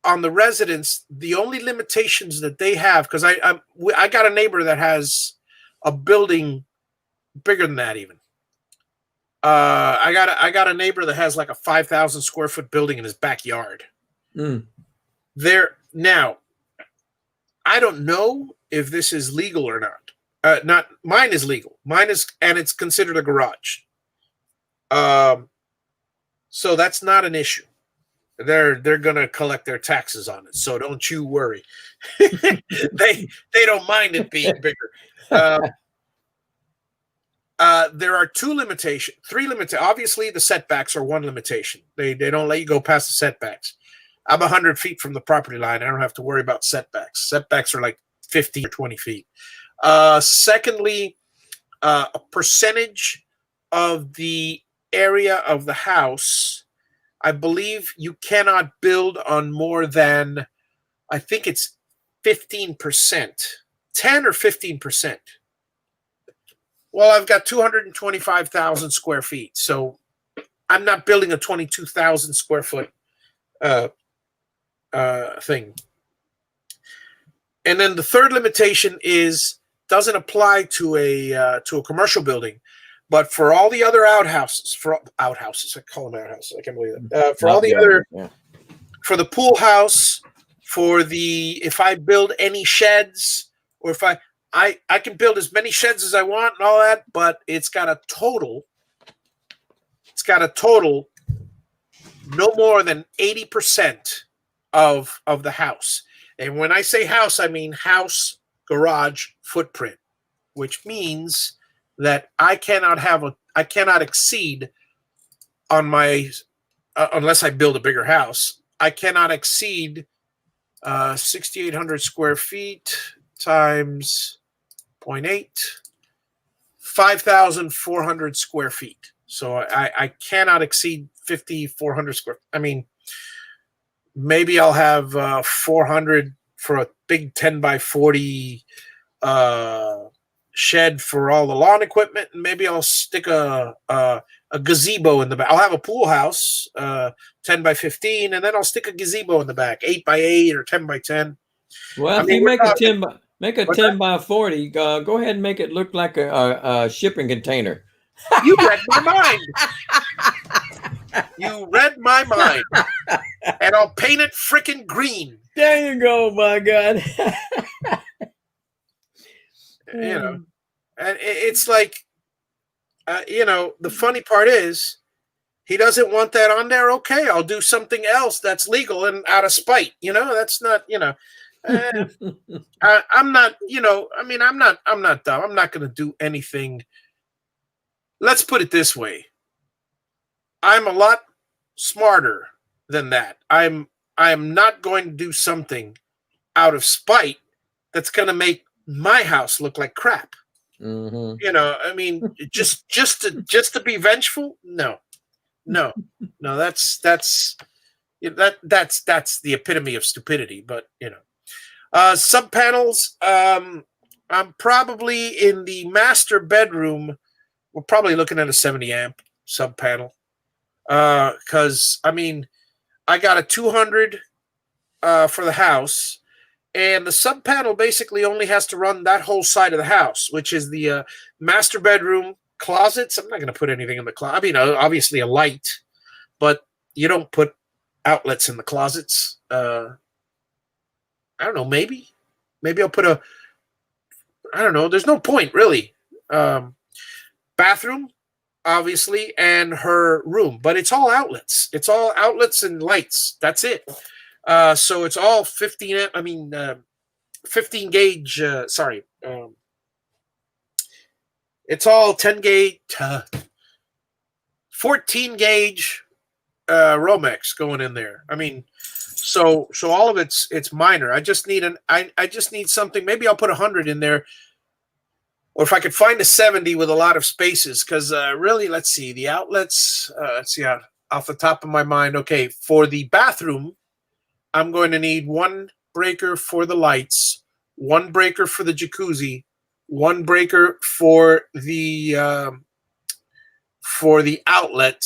on the residence, the only limitations that they have, because I got a neighbor that has a building bigger than that even. I got a neighbor that has like a 5,000 square foot building in his backyard. There now, I don't know if this is legal or not. Not mine is legal. And it's considered a garage. So that's not an issue. They're gonna collect their taxes on it, so don't you worry. they don't mind it being bigger. There are three limitations. Obviously, the setbacks are one limitation. They don't let you go past the setbacks. I'm 100 feet from the property line. I don't have to worry about setbacks. Setbacks are like 15 or 20 feet. Secondly, a percentage of the area of the house. I believe you cannot build on more than, I think it's 15%, 10 or 15%. Well, I've got 225,000 square feet, so I'm not building a 22,000 square foot thing. And then the third limitation doesn't apply to a commercial building, but for all the other outhouses, I call them outhouses. I can't believe that. For all the other, for the pool house, if I build any sheds, or if I can build as many sheds as I want and all that, but it's got a total no more than 80% of the house. And when I say house, I mean house, garage, footprint, which means that I cannot exceed on my, unless I build a bigger house, I cannot exceed 6,800 square feet times 0.8, 5,400 square feet. So I cannot exceed 5,400 square. I mean, maybe I'll have 400 for a big 10 by 40 shed for all the lawn equipment, and maybe I'll stick a gazebo in the back. I'll have a pool house, 10 by 15, and then I'll stick a gazebo in the back, 8 by 8 or 10 by 10. Well, if you make a 10 by 40, go ahead and make it look like a shipping container. You read my mind. You read my mind. And I'll paint it freaking green. There you go, my God. And it's like, the funny part is he doesn't want that on there. Okay, I'll do something else that's legal and out of spite. That's not, I'm not, I'm not dumb. I'm not going to do anything. Let's put it this way. I'm a lot smarter than that. I'm not going to do something out of spite that's going to make my house look like crap. Mm-hmm. Just to be vengeful. No, that's the epitome of stupidity. But sub panels. I'm probably in the master bedroom. We're probably looking at a 70 amp sub panel. Because I got a 200 for the house, and the sub panel basically only has to run that whole side of the house, which is the master bedroom, closets. I'm not going to put anything in the closet. Obviously a light, but you don't put outlets in the closets. I don't know. Maybe I'll put I don't know. There's no point really. Bathroom, obviously, and her room, but it's all outlets. It's all outlets and lights. That's it. So it's all 15 gauge. It's all 10 gauge, 14 gauge Romex going in there. So all of it's minor. I just need something. Maybe I'll put 100 in there. or if I could find a 70 with a lot of spaces, because really, let's see, the outlets, let's see, off the top of my mind, okay, for the bathroom, I'm going to need one breaker for the lights, one breaker for the jacuzzi, one breaker for the outlet.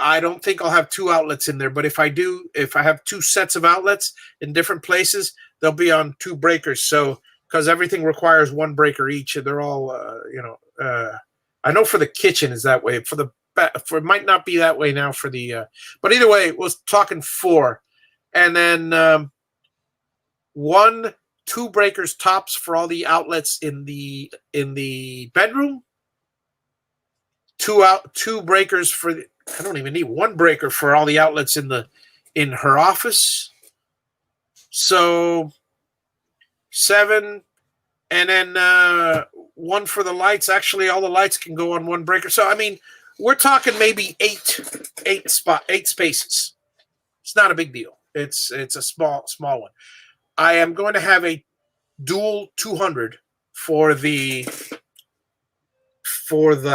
I don't think I'll have two outlets in there, but if I do, if I have two sets of outlets in different places, they'll be on two breakers. So, because everything requires one breaker each, and they're all, I know for the kitchen is that way. For it might not be that way now for the, but either way, we're talking 4, and then 2 breakers tops for all the outlets in the bedroom. 2 breakers for the, I don't even need 1 breaker for all the outlets in her office. So 7, and then 1 for the lights. Actually, all the lights can go on 1 breaker. So I mean, we're talking maybe 8 spaces. It's not a big deal. It's a small one. I am going to have a dual 200 for the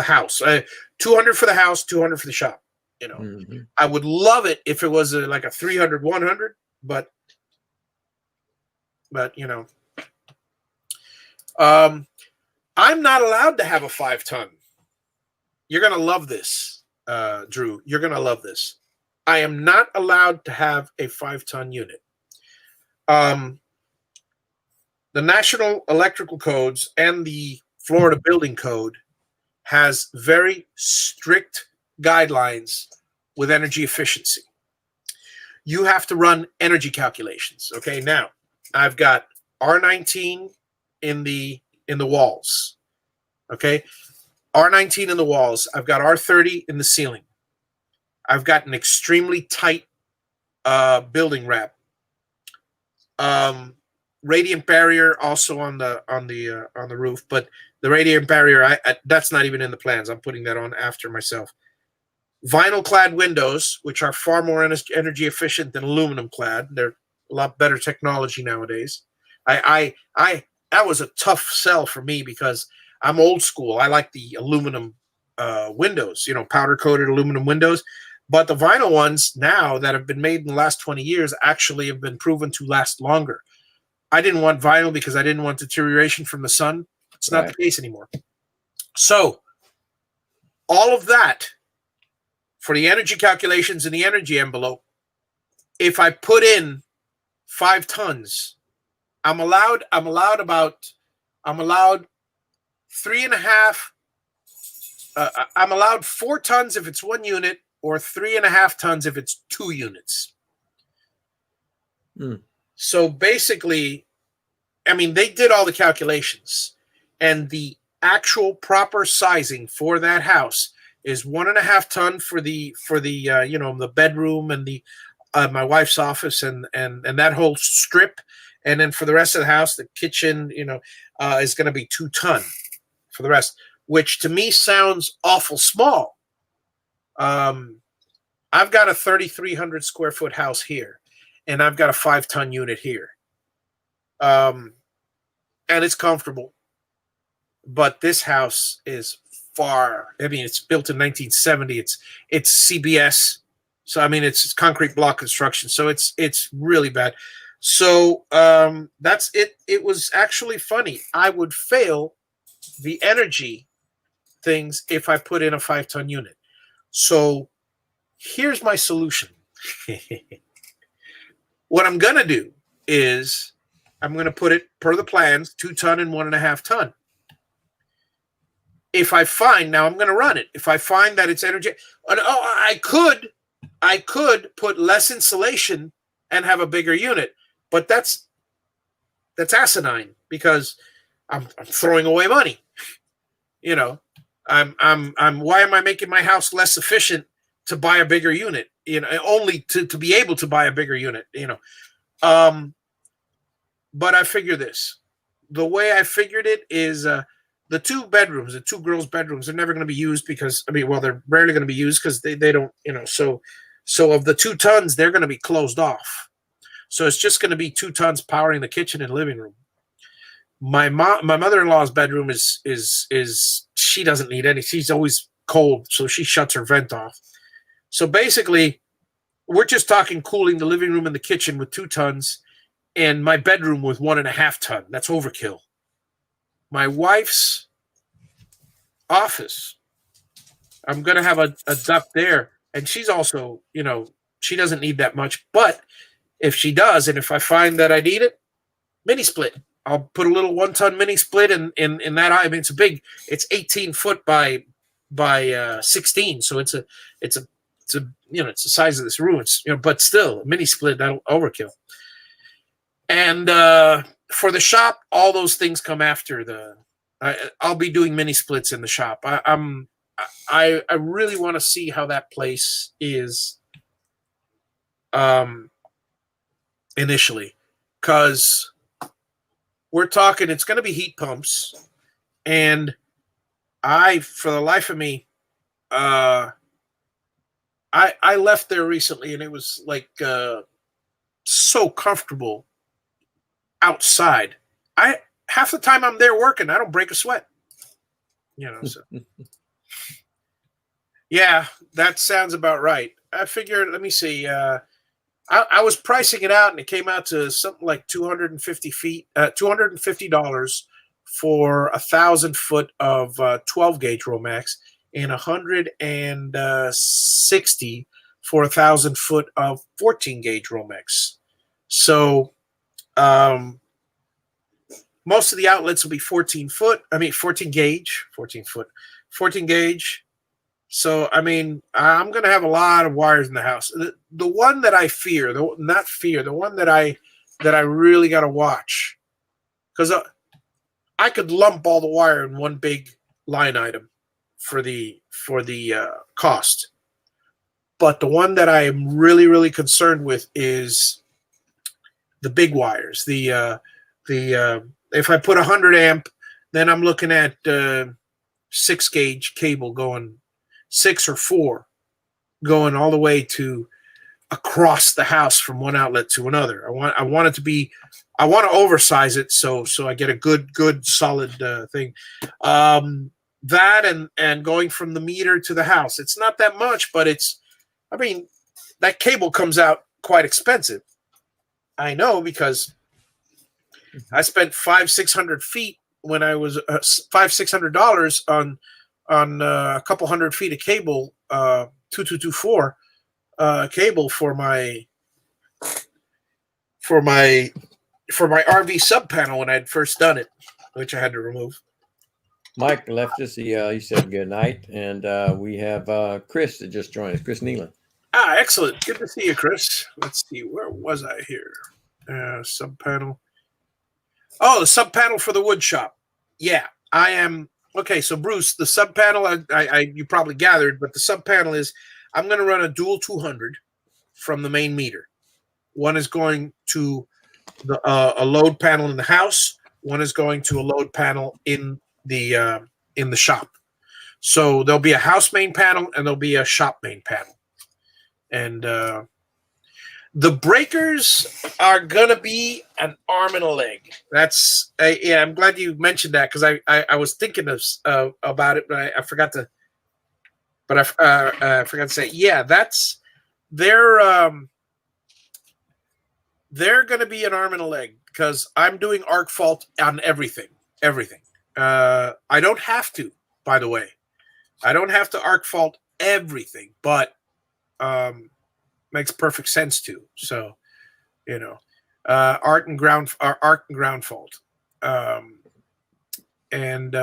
house. 200 for the house, 200 for the shop. You know, I would love it if it was like a 300, 100, but you know, I'm not allowed to have a 5-ton. You're going to love this, Drew. You're going to love this. I am not allowed to have a 5-ton unit. The National Electrical Codes and the Florida Building Code has very strict guidelines with energy efficiency. You have to run energy calculations. Okay, now I've got R19 in the walls. Okay, R19 in the walls. I've got R30 in the ceiling. I've got an extremely tight building wrap. Radiant barrier also on the roof, but the radiant barrier that's not even in the plans. I'm putting that on after myself. Vinyl clad windows, which are far more energy efficient than aluminum clad. They're a lot better technology nowadays. That was a tough sell for me because I'm old school. I like the aluminum windows, powder coated aluminum windows. But the vinyl ones now that have been made in the last 20 years actually have been proven to last longer. I didn't want vinyl because I didn't want deterioration from the sun. It's not the case anymore. So all of that for the energy calculations in the energy envelope, if I put in 5 tons, I'm allowed 3.5. I'm allowed 4 tons if it's 1 unit, or 3.5 tons if it's 2 units. So basically, I mean, they did all the calculations, and the actual proper sizing for that house is 1.5 ton for the the bedroom and the my wife's office and that whole strip, and then for the rest of the house, the kitchen is going to be 2 ton for the rest, which to me sounds awful small. I've got a 3,300 square foot house here, and I've got a 5-ton unit here. And it's comfortable. But this house is it's built in 1970. It's CBS. So, I mean, it's concrete block construction. So it's really bad. So that's it. It was actually funny. I would fail the energy things if I put in a 5-ton unit. So here's my solution. What I'm going to do is I'm going to put it per the plans, 2 ton and 1.5 ton. If I find, now I'm going to run it. If I find that it's energy, I could put less insulation and have a bigger unit, but that's asinine because I'm throwing away money. Why am I making my house less efficient to buy a bigger unit? Only to be able to buy a bigger unit. But I figure this. The way I figured it is the 2 bedrooms, the 2 girls' bedrooms, they're never going to be used because they're rarely going to be used because they don't, so of the 2 tons, they're going to be closed off. So it's just going to be 2 tons powering the kitchen and living room. My mother-in-law's bedroom is she doesn't need any. She's always cold, so she shuts her vent off. So basically, we're just talking cooling the living room and the kitchen with 2 tons, and my bedroom with 1.5 ton. That's overkill. My wife's office, I'm gonna have a duct there, and she's also, she doesn't need that much. But if she does, and if I find that I need it, mini split. I'll put a little 1 ton mini split in that. I mean, it's 18 foot by 16, so it's the size of this room. It's, but still, a mini split, that'll overkill. And for the shop, all those things come after I'll be doing mini splits in the shop. I really want to see how that place is initially, because we're talking, it's going to be heat pumps, and for the life of me, I left there recently, and it was like so comfortable outside. Half the time I'm there working, I don't break a sweat. So yeah, that sounds about right. I figured, let me see. I was pricing it out, and it came out to something like $250 for 1,000 foot of 12 gauge Romex, and 160 for 1,000 foot of 14 gauge Romex. So most of the outlets will be 14 gauge. So, I mean, I'm going to have a lot of wires in the house. The one that I fear, the one that I really got to watch, because I could lump all the wire in one big line item for the cost. But the one that I am really, really concerned with is the big wires. If I put 100 amp, then I'm looking at 6 gauge cable going 6 or 4 going all the way to across the house from one outlet to another. I want to oversize it so I get a good solid thing. That and going from the meter to the house. It's not that much, but that cable comes out quite expensive. I know, because I spent $500-600 feet when I was $500-600 on a couple hundred feet of cable, 2224 cable for my RV sub panel when I'd first done it, which I had to remove. Mike left us. He said good night, and we have Chris that just joined us. Chris Nealon. Excellent. Good to see you, Chris. Let's see, where was I here? Sub panel. Oh, the sub panel for the wood shop. Yeah, I am. Okay, so Bruce, the sub panel, you probably gathered, but the sub panel is, I'm going to run a dual 200 from the main meter. One is going to a load panel in the house. One is going to a load panel in the shop. So there'll be a house main panel and there'll be a shop main panel. And the breakers are going to be an arm and a leg. That's I'm glad you mentioned that, because I was thinking about it, but I forgot to. But I forgot to say, yeah, they're going to be an arm and a leg, because I'm doing arc fault on everything. I don't have to, by the way. I don't have to arc fault everything, but makes perfect sense to. So, arc and ground fault, and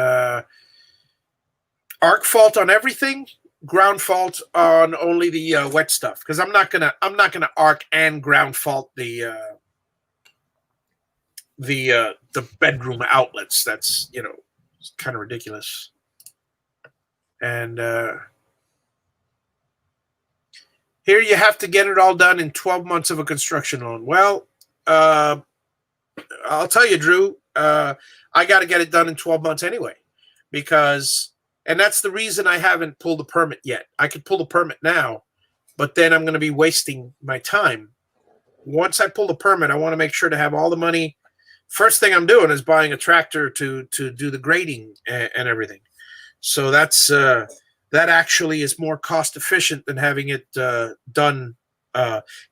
arc fault on everything, ground fault on only the wet stuff, because I'm not gonna arc and ground fault the bedroom outlets. That's it's kind of ridiculous. And here you have to get it all done in 12 months of a construction loan. Well, I'll tell you, Drew, I got to get it done in 12 months anyway, and that's the reason I haven't pulled the permit yet. I could pull the permit now, but then I'm going to be wasting my time. Once I pull the permit, I want to make sure to have all the money first thing I'm doing is buying a tractor to do the grading and everything. So that's that actually is more cost efficient than having it done,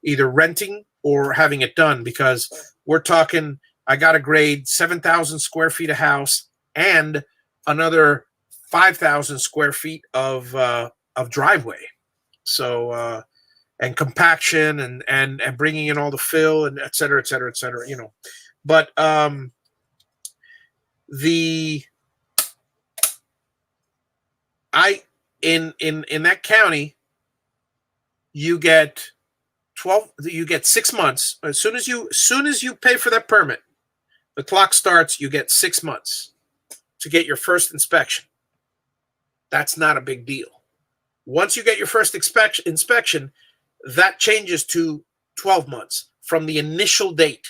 either renting or having it done, because we're talking I got to grade 7,000 square feet of house and another 5,000 square feet of driveway. So and compaction and bringing in all the fill and et cetera, et cetera, et cetera. You know, but in that county, you get 6 months. As soon as you pay for that permit, the clock starts. You get 6 months to get your first inspection. That's not a big deal. Once you get your first inspection, that changes to 12 months from the initial date.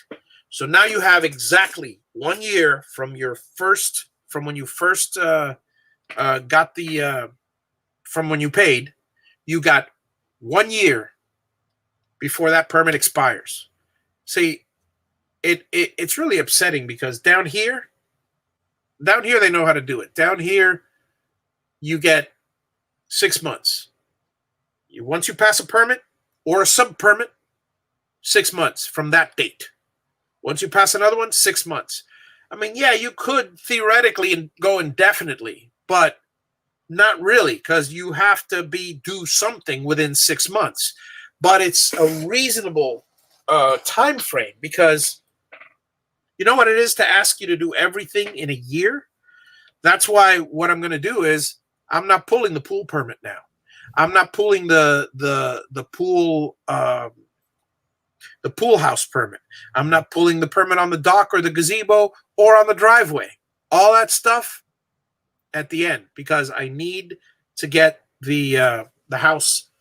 So now you have exactly 1 year from when you first got the from when you paid. You got 1 year before that permit expires. See, it's really upsetting because down here they know how to do it. Down here, you get 6 months. Once you pass a permit or a sub-permit, 6 months from that date. Once you pass another one, 6 months. I mean, yeah, you could theoretically go indefinitely, but not really, because you have to do something within 6 months. But it's a reasonable time frame, because you know what it is to ask you to do everything in a year? That's why what I'm going to do is I'm not pulling the pool permit now. I'm not pulling the pool house permit. I'm not pulling the permit on the dock or the gazebo or on the driveway. All that stuff at the end, because I need to get the house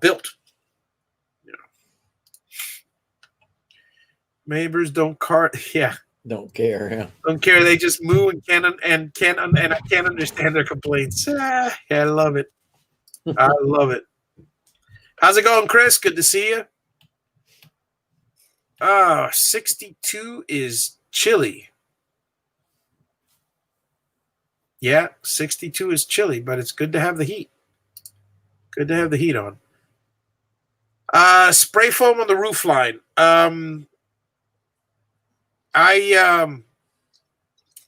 built. You know. Neighbors don't don't care. Yeah. Don't care. They just moo and I can't understand their complaints. Yeah, I love it. I love it. How's it going, Chris? Good to see you. 62 is chilly. Yeah, 62 is chilly, but it's good to have the heat. Good to have the heat on. Spray foam on the roof line. I'm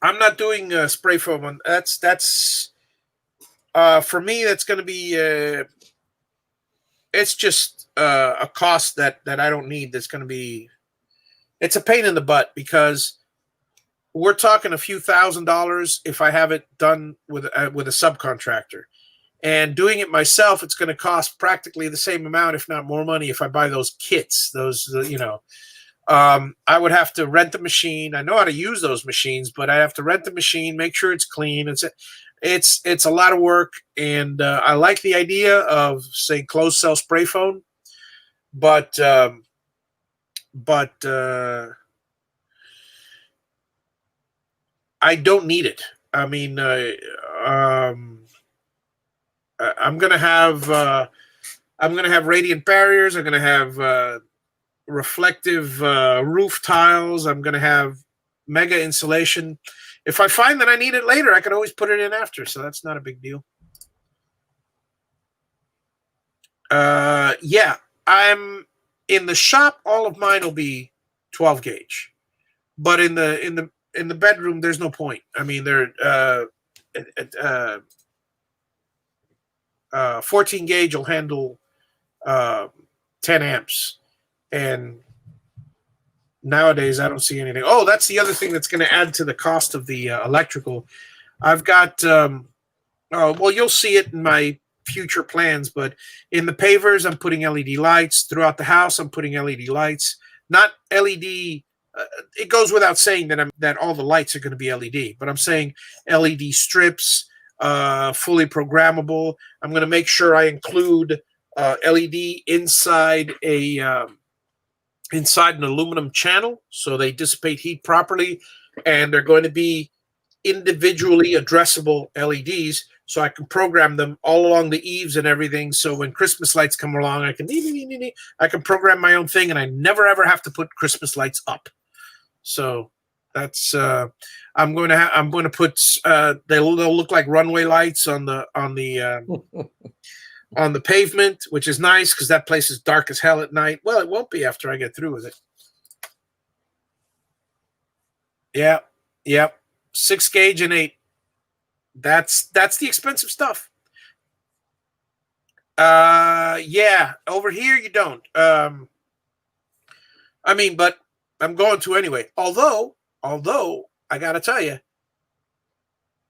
not doing spray foam on that's for me. That's going to be it's just a cost that I don't need. That's going to be, it's a pain in the butt, because we're talking a few $1,000s if I have it done with a subcontractor, and doing it myself, it's going to cost practically the same amount, if not more money, if I buy those kits. I would have to rent the machine. I know how to use those machines, but I have to rent the machine, make sure it's clean. It's a lot of work, and I like the idea of, say, closed cell spray foam, but I don't need it. I mean, I'm gonna have radiant barriers. I'm gonna have reflective roof tiles. I'm gonna have mega insulation. If I find that I need it later, I can always put it in after, so that's not a big deal. Yeah, I'm in the shop. All of mine will be 12 gauge, but in the bedroom, there's no point. I mean, they're 14 gauge will handle 10 amps, and nowadays I don't see anything. Oh, that's the other thing that's going to add to the cost of the electrical. I've got well, you'll see it in my future plans, but in the pavers, I'm putting LED lights throughout the house. I'm putting LED lights, not LED. It goes without saying that all the lights are going to be LED, but I'm saying LED strips, fully programmable. I'm going to make sure I include LED inside inside an aluminum channel, so they dissipate heat properly, and they're going to be individually addressable LEDs, so I can program them all along the eaves and everything. So when Christmas lights come along, I can program my own thing, and I never ever have to put Christmas lights up. So That's I'm going to put they'll look like runway lights on the on the pavement, which is nice because that place is dark as hell at night. Well, it won't be after I get through with it. Yeah, yep. 6 gauge and 8. That's the expensive stuff. Yeah, over here you don't. I mean, but I'm going to anyway. Although I gotta tell you,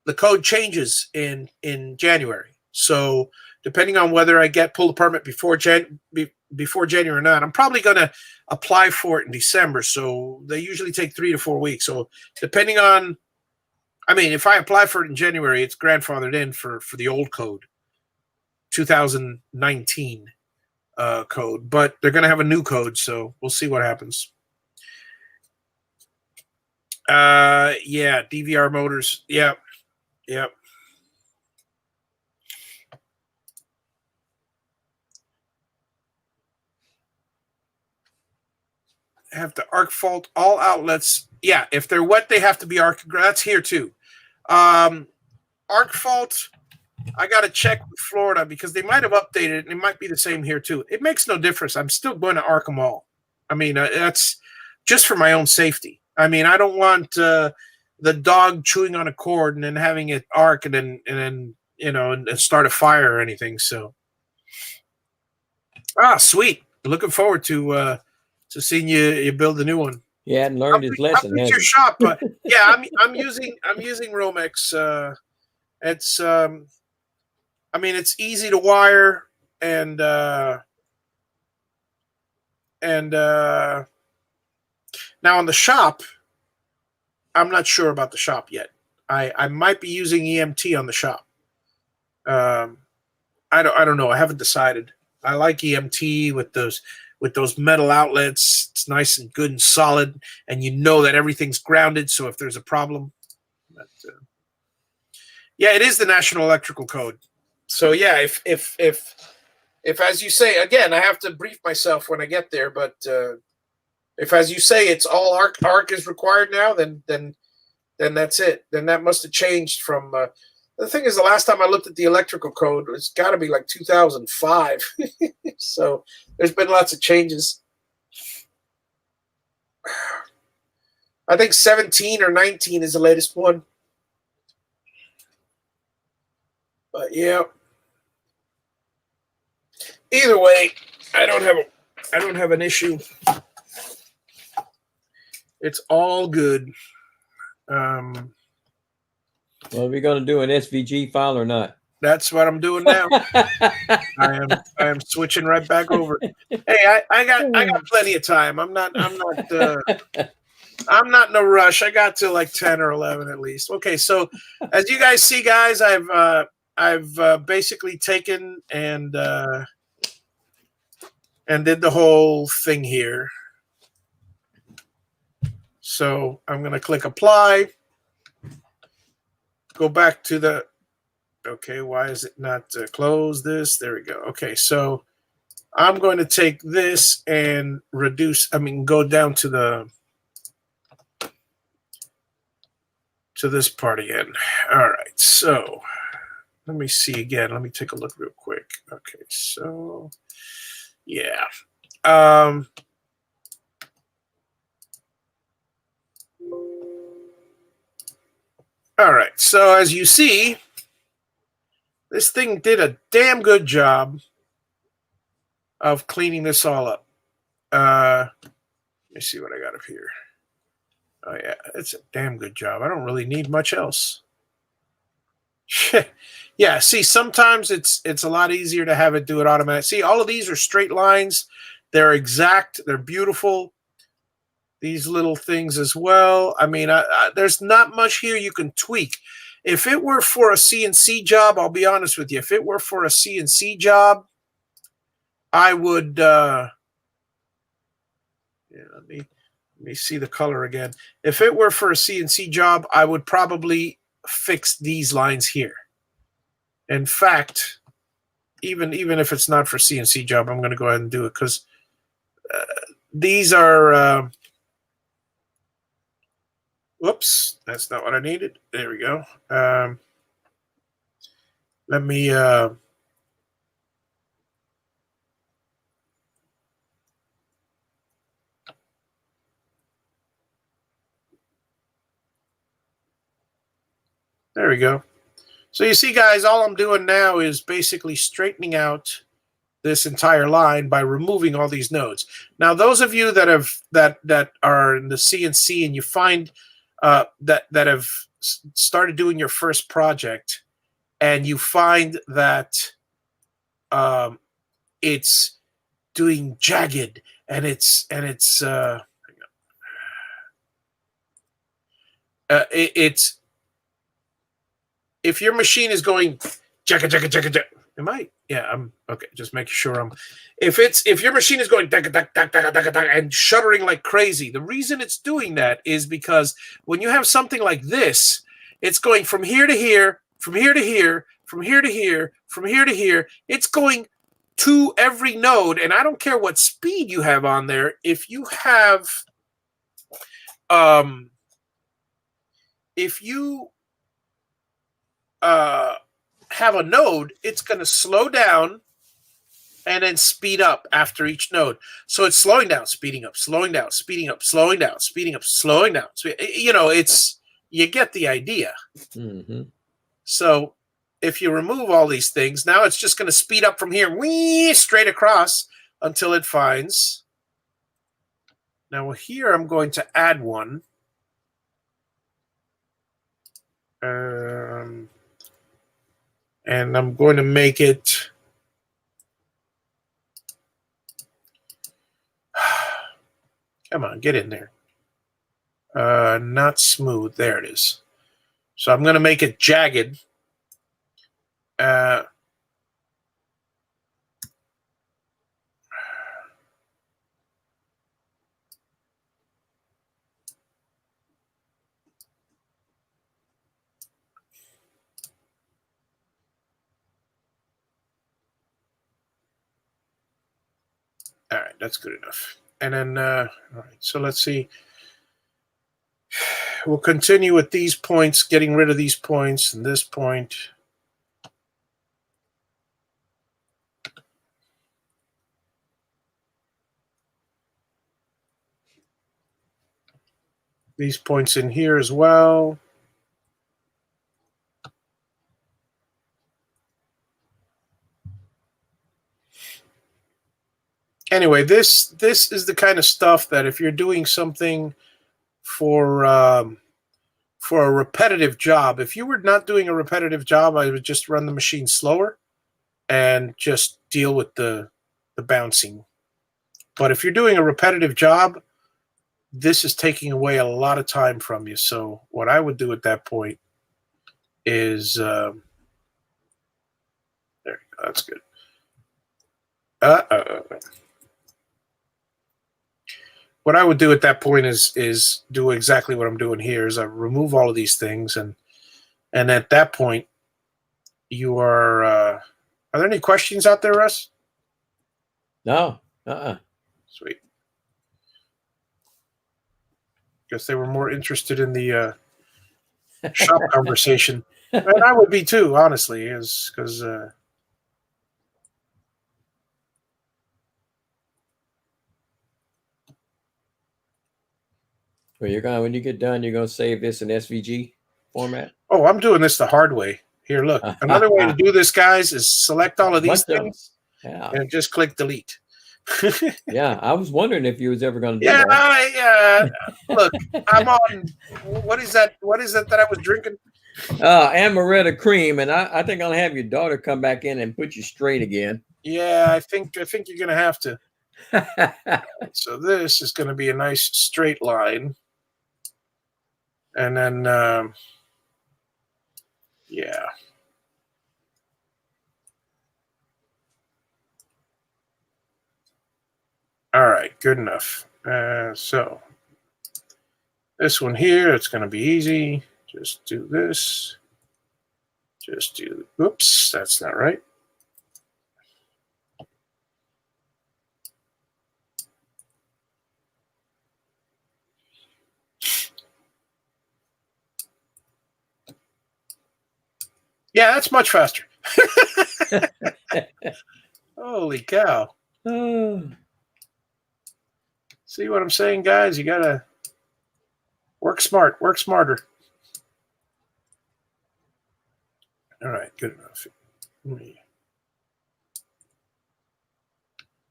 the code changes in January. So depending on whether I pull the permit before January or not, I'm probably gonna apply for it in December. So they usually take 3 to 4 weeks. So depending on, I mean, if I apply for it in January, it's grandfathered in for the old code, 2019 code. But they're gonna have a new code, so we'll see what happens. Yeah, DVR motors. Yep. Have to arc fault all outlets. Yeah, if they're wet, they have to be arc. That's here too. Arc fault, I got to check with Florida because they might have updated it, and it might be the same here too. It makes no difference. I'm still going to arc them all. I mean, that's just for my own safety. I mean, I don't want the dog chewing on a cord and then having it arc and then you know and start a fire or anything. So, sweet. Looking forward to seeing you build a new one. He hadn't learned his lesson. Your shop, yeah. I'm using Romex. It's I mean, it's easy to wire and now on the shop, I'm not sure about the shop yet. I might be using EMT on the shop. I don't know. I haven't decided. I like EMT with those metal outlets. It's nice and good and solid, and you know that everything's grounded. So if there's a problem, yeah, it is the National Electrical Code. So yeah, if as you say, again, I have to brief myself when I get there, but if as you say it's all arc is required now, then that's it. Then that must have changed from. The thing is, the last time I looked at the electrical code, it's got to be like 2005. So there's been lots of changes. I think 17 or 19 is the latest one. But yeah. Either way, I don't have an issue. It's all good. Well, are we going to do an SVG file or not? That's what I'm doing now. I am switching right back over. Hey, I got plenty of time. I'm not in no rush. I got to like 10 or 11 at least. Okay, so as you guys see, guys, I've basically taken and did the whole thing here. So I'm going to click apply. Go back to the, okay, why is it not close this? There we go. Okay, so I'm going to take this and go down to this part again. All right, so let me see again. Let me take a look real quick. Okay, so yeah. All right, so as you see, this thing did a damn good job of cleaning this all up. Let me see what I got up here. Oh yeah, it's a damn good job. I don't really need much else. Yeah, see, sometimes it's a lot easier to have it do it automatic. See, all of these are straight lines. They're exact. They're beautiful. These little things as well. I mean, there's not much here you can tweak. If it were for a CNC job, I'll be honest with you. If it were for a CNC job, I would. Yeah, let me see the color again. If it were for a CNC job, I would probably fix these lines here. In fact, even if it's not for CNC job, I'm going to go ahead and do it because these are. Whoops, that's not what I needed. There we go. Let me there we go. So you see, guys, all I'm doing now is basically straightening out this entire line by removing all these nodes. Now, those of you that are in the CNC and you find that have started doing your first project, and you find that it's doing jagged and it's if your machine is going jacka, am I? Yeah, I'm okay. Just making sure I'm. If your machine is going and shuddering like crazy, the reason it's doing that is because when you have something like this, it's going from here to here, from here to here, from here to here, from here to here. It's going to every node, and I don't care what speed you have on there. If you have, have a node, it's going to slow down and then speed up after each node. So it's slowing down, speeding up, slowing down, speeding up, slowing down, speeding up, slowing down. So, you get the idea. Mm-hmm. So if you remove all these things, now it's just going to speed up from here, straight across until it finds. Now here I'm going to add one. And I'm going to make it come on, get in there. Not smooth. There it is. So I'm going to make it jagged. All right, that's good enough. And then, all right, so let's see. We'll continue with these points, getting rid of these points and this point. These points in here as well. Anyway, this is the kind of stuff that if you're doing something for a repetitive job, if you were not doing a repetitive job, I would just run the machine slower and just deal with the bouncing. But if you're doing a repetitive job, this is taking away a lot of time from you. So what I would do at that point is there you go, that's good. What I would do at that point is do exactly what I'm doing here. Is I remove all of these things, and at that point, you are. Are there any questions out there, Russ? No. Sweet. Guess they were more interested in the shop conversation, and I would be too, honestly, is because. Well, when you get done, you're gonna save this in SVG format. Oh, I'm doing this the hard way. Here, look. Another way to do this, guys, is select all of these things and just click delete. Yeah, I was wondering if you was ever going to do that. Look, I'm on. What is that? What is that I was drinking? Amaretto cream, and I think I'll have your daughter come back in and put you straight again. Yeah, I think you're going to have to. So this is going to be a nice straight line, and then yeah. All right, good enough. So this one here, it's going to be easy. Just do this. Just do, oops, that's not right. Yeah, that's much faster. Holy cow. See what I'm saying, guys? You got to work smart, work smarter. All right, good enough.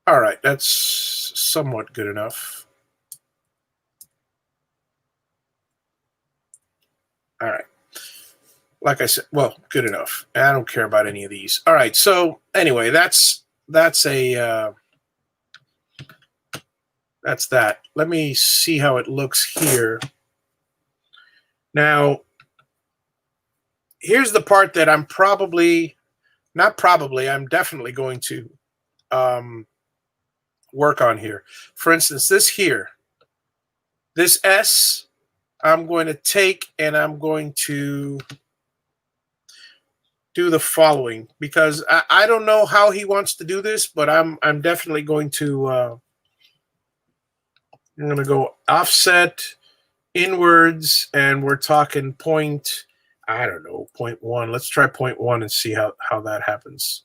All right, that's somewhat good enough. All right. Like I said, well, good enough. I don't care about any of these. All right, so anyway, that's that. Let me see how it looks here. Now, here's the part that I'm definitely going to work on here. For instance, this S, I'm going to take and I'm going to do the following, because I don't know how he wants to do this, but I'm definitely going to I'm going to go offset inwards, and we're talking point, I don't know, 0.1. Let's try 0.1 and see how that happens.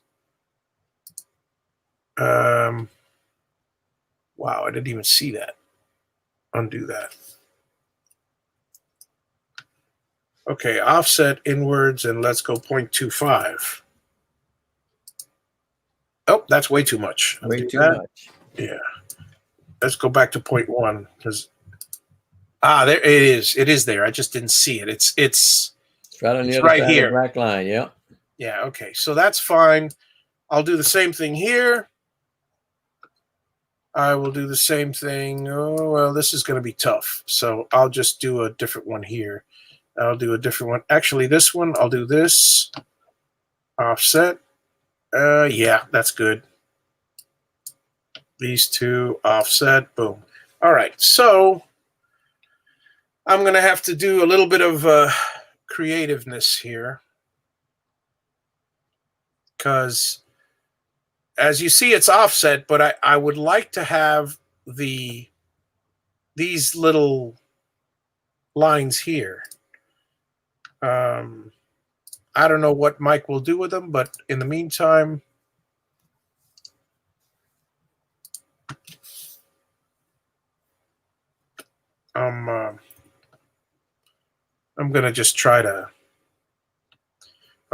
Wow, I didn't even see that. Undo that. Okay, offset inwards, and let's go 0.25. Oh, that's way too much. Way too much. Yeah. Let's go back to 0.1, because there it is. It is there. I just didn't see it. It's right on the other side of the black line. Yeah. Yeah. Okay. So that's fine. I'll do the same thing here. I will do the same thing. Oh, well, this is going to be tough. So I'll just do a different one here. I'll do a different one. Actually, this one, I'll do this. Offset. Yeah, that's good. These two, offset, boom. All right, so I'm going to have to do a little bit of creativeness here, because as you see, it's offset, but I would like to have these little lines here. I don't know what Mike will do with them, but in the meantime, I'm going to just try to.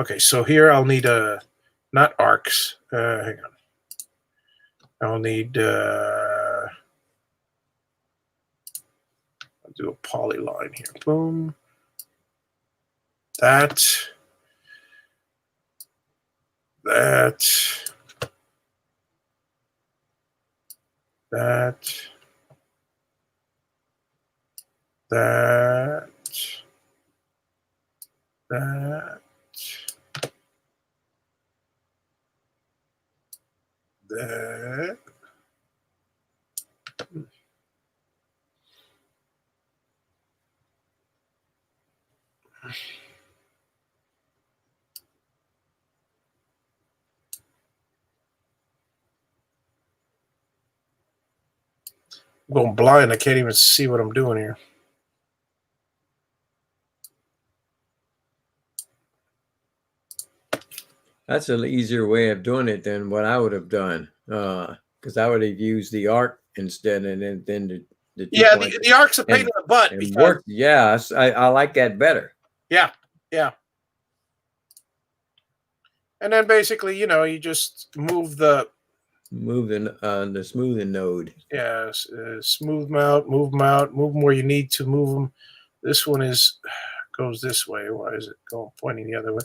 Okay, so here I'll need not arcs. Hang on. I'll need. I'll do a polyline here. Boom. That. That. That. That. That. That. I'm going blind. I can't even see what I'm doing here. That's an easier way of doing it than what I would have done, because I would have used the arc instead, and then the the arc's a pain in the butt. Because, yeah, I like that better. Yeah, yeah. And then basically, you just move the smoothing node. Yeah, smooth them out, move them where you need to move them. This one goes this way. Why is it pointing the other way?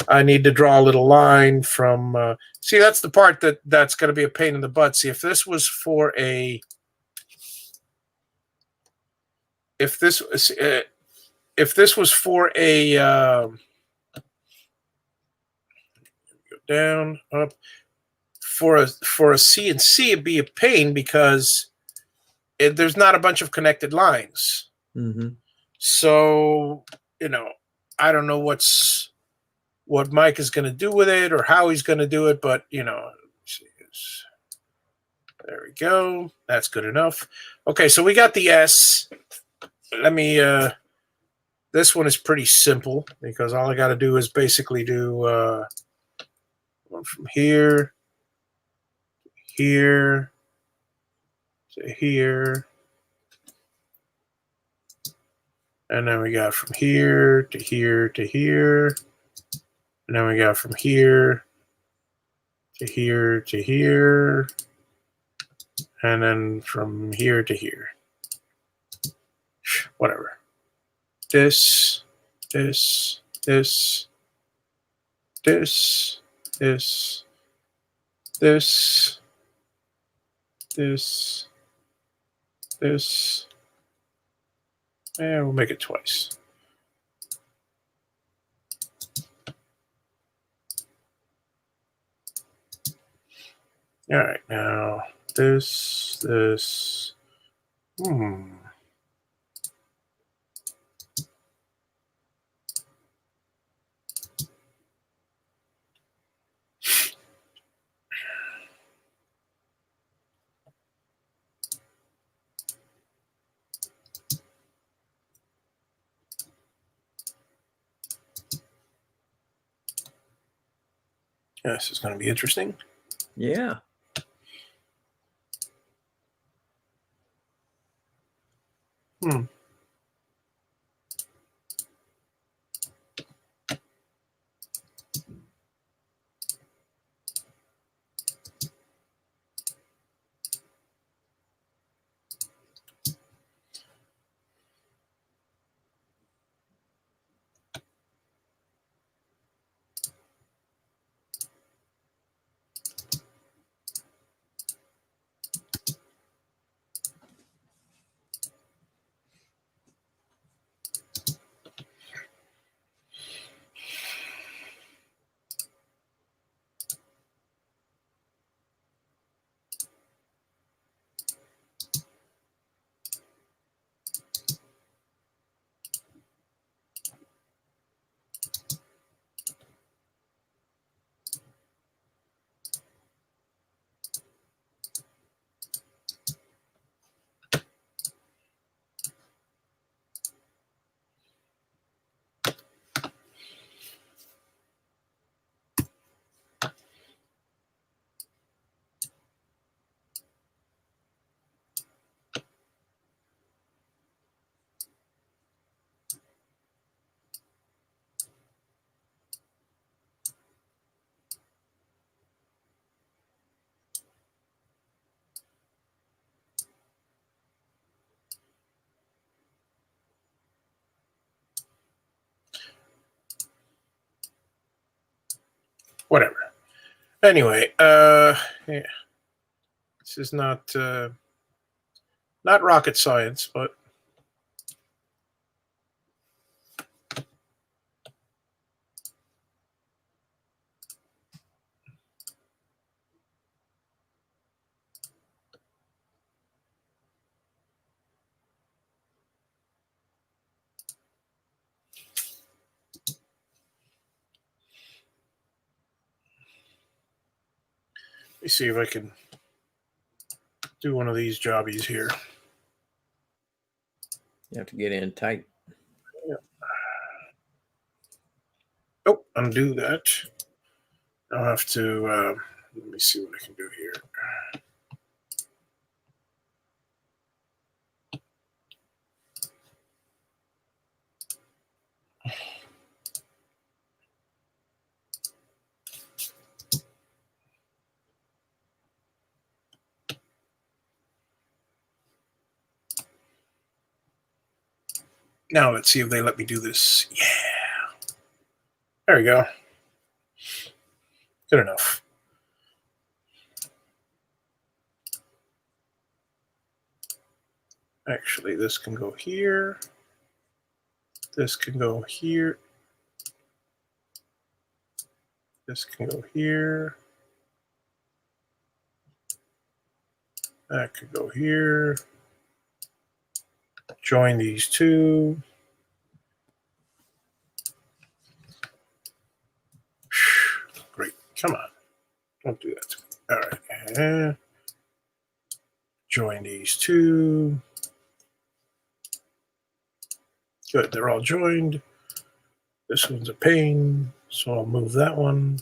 I need to draw a little line from. See, that's the part that's going to be a pain in the butt. See, if this was for a, go down, up. For a CNC, it'd be a pain because there's not a bunch of connected lines. Mm-hmm. So, I don't know what Mike is going to do with it or how he's going to do it, but, there we go. That's good enough. Okay, so we got the S. Let me This one is pretty simple because all I got to do is basically do one from here, here, to here, and then we got from here to here to here, and then we got from here to here to here, and then from here to here. Whatever. This, this, this, this, this, this, this, this, and we'll make it twice. All right, now this. This is going to be interesting. Yeah. Whatever. Anyway, yeah. This is not rocket science, but let me see if I can do one of these jobbies here. You have to get in tight. Yeah. Oh, undo that. I'll have to, let me see what I can do here. Now let's see if they let me do this. Yeah. There we go. Good enough. Actually, this can go here. This can go here. This can go here. That could go here. Join these two. Great. Come on. Don't do that to me. All right. Join these two. Good, they're all joined. This one's a pain, so I'll move that one.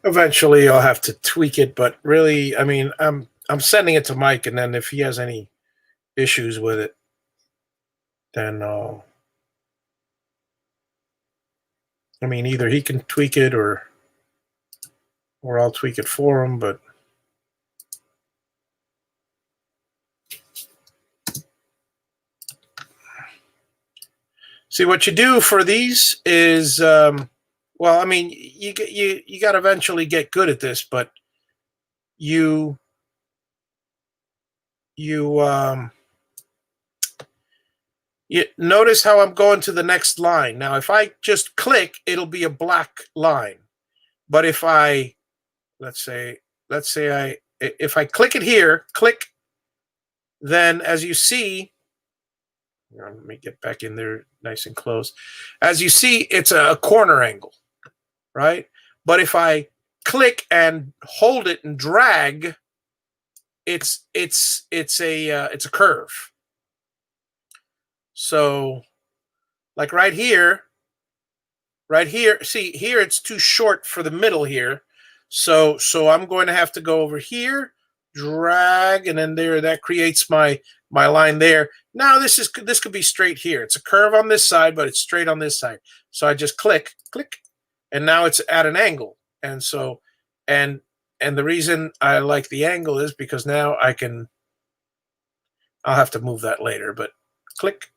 Eventually, I'll have to tweak it, but really, I mean, I'm sending it to Mike, and then if he has any issues with it, then I mean, either he can tweak it or I'll tweak it for him. But see, what you do for these is, well, I mean, you got to eventually get good at this, but you notice how I'm going to the next line. Now, if I just click, it'll be a black line. But if I, let's say if I click it here, click, then as you see, let me get back in there nice and close. As you see, it's a corner angle, right? But if I click and hold it and drag, it's a curve. So, like right here, see here it's too short for the middle here. So I'm going to have to go over here, drag, and then there, that creates my line there. Now this could be straight here. It's a curve on this side, but it's straight on this side. So I just click, and now it's at an angle. And so, and the reason I like the angle is because now I'll have to move that later, but click.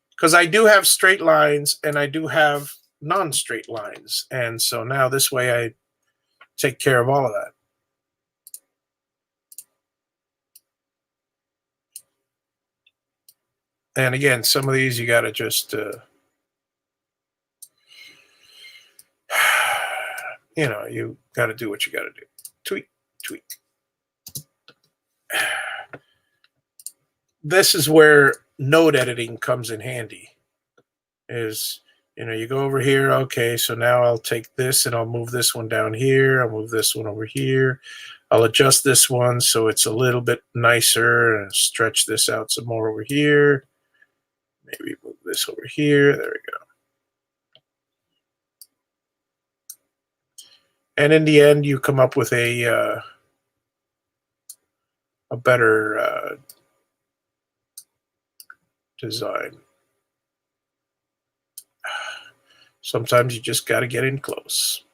Because I do have straight lines and I do have non-straight lines. And so now this way I take care of all of that. And again, some of these you got to just, you got to do what you got to do. Tweak. This is where node editing comes in handy. Is, you go over here. Okay, so now I'll take this and I'll move this one down here. I'll move this one over here. I'll adjust this one so it's a little bit nicer and stretch this out some more over here. Maybe move this over here. There we go. And in the end, you come up with a better design. Sometimes you just got to get in close.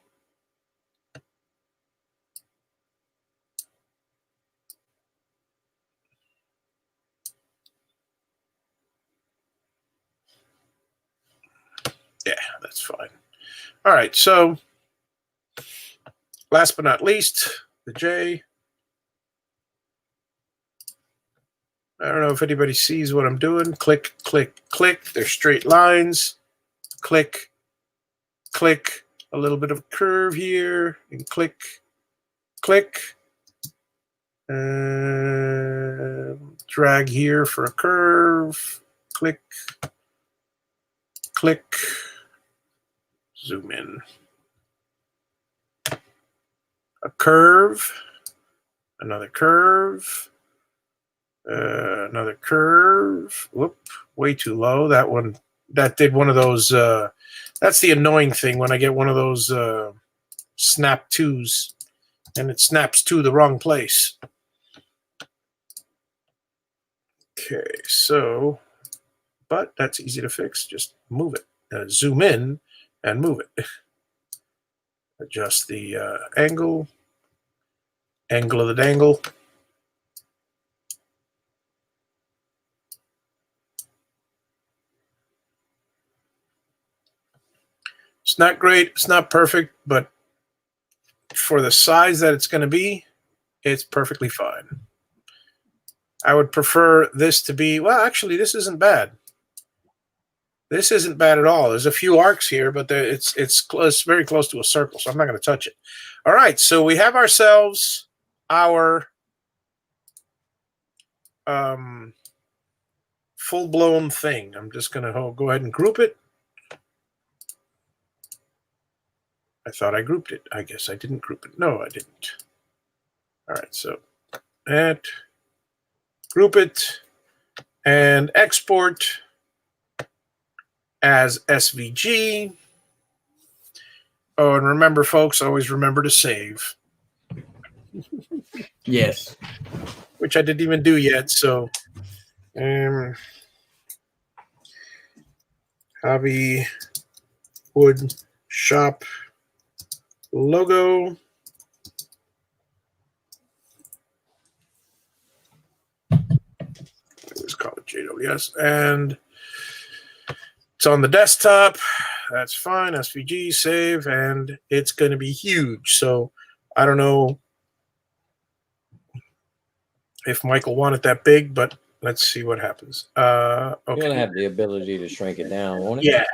Yeah, that's fine. All right, so last but not least, the J. I don't know if anybody sees what I'm doing. Click, click, click. They're straight lines. Click, click. A little bit of curve here, and click, click. Drag here for a curve. Click, click. Zoom in. A curve. Another curve. Another curve. Whoop, way too low. That did one of those. That's the annoying thing when I get one of those snap twos and it snaps to the wrong place. Okay, so, but that's easy to fix. Just move it. Zoom in and move it. Adjust the angle of the dangle. It's not great. It's not perfect, but for the size that it's going to be, it's perfectly fine. I would prefer this to be, well, actually, this isn't bad. This isn't bad at all. There's a few arcs here, but it's very close to a circle, so I'm not going to touch it. All right, so we have ourselves our full-blown thing. I'm just going to go ahead and group it. I thought I grouped it. I guess I didn't group it. No, I didn't. All right, so that, group it, and export as SVG. Oh, and remember, folks, always remember to save. Yes. Which I didn't even do yet, so Javi wood shop logo. Let's call it JWS, and it's on the desktop. That's fine. SVG, save, and it's going to be huge. So I don't know if Michael wanted that big, but let's see what happens. Okay. You'll have the ability to shrink it down, won't it? Yeah.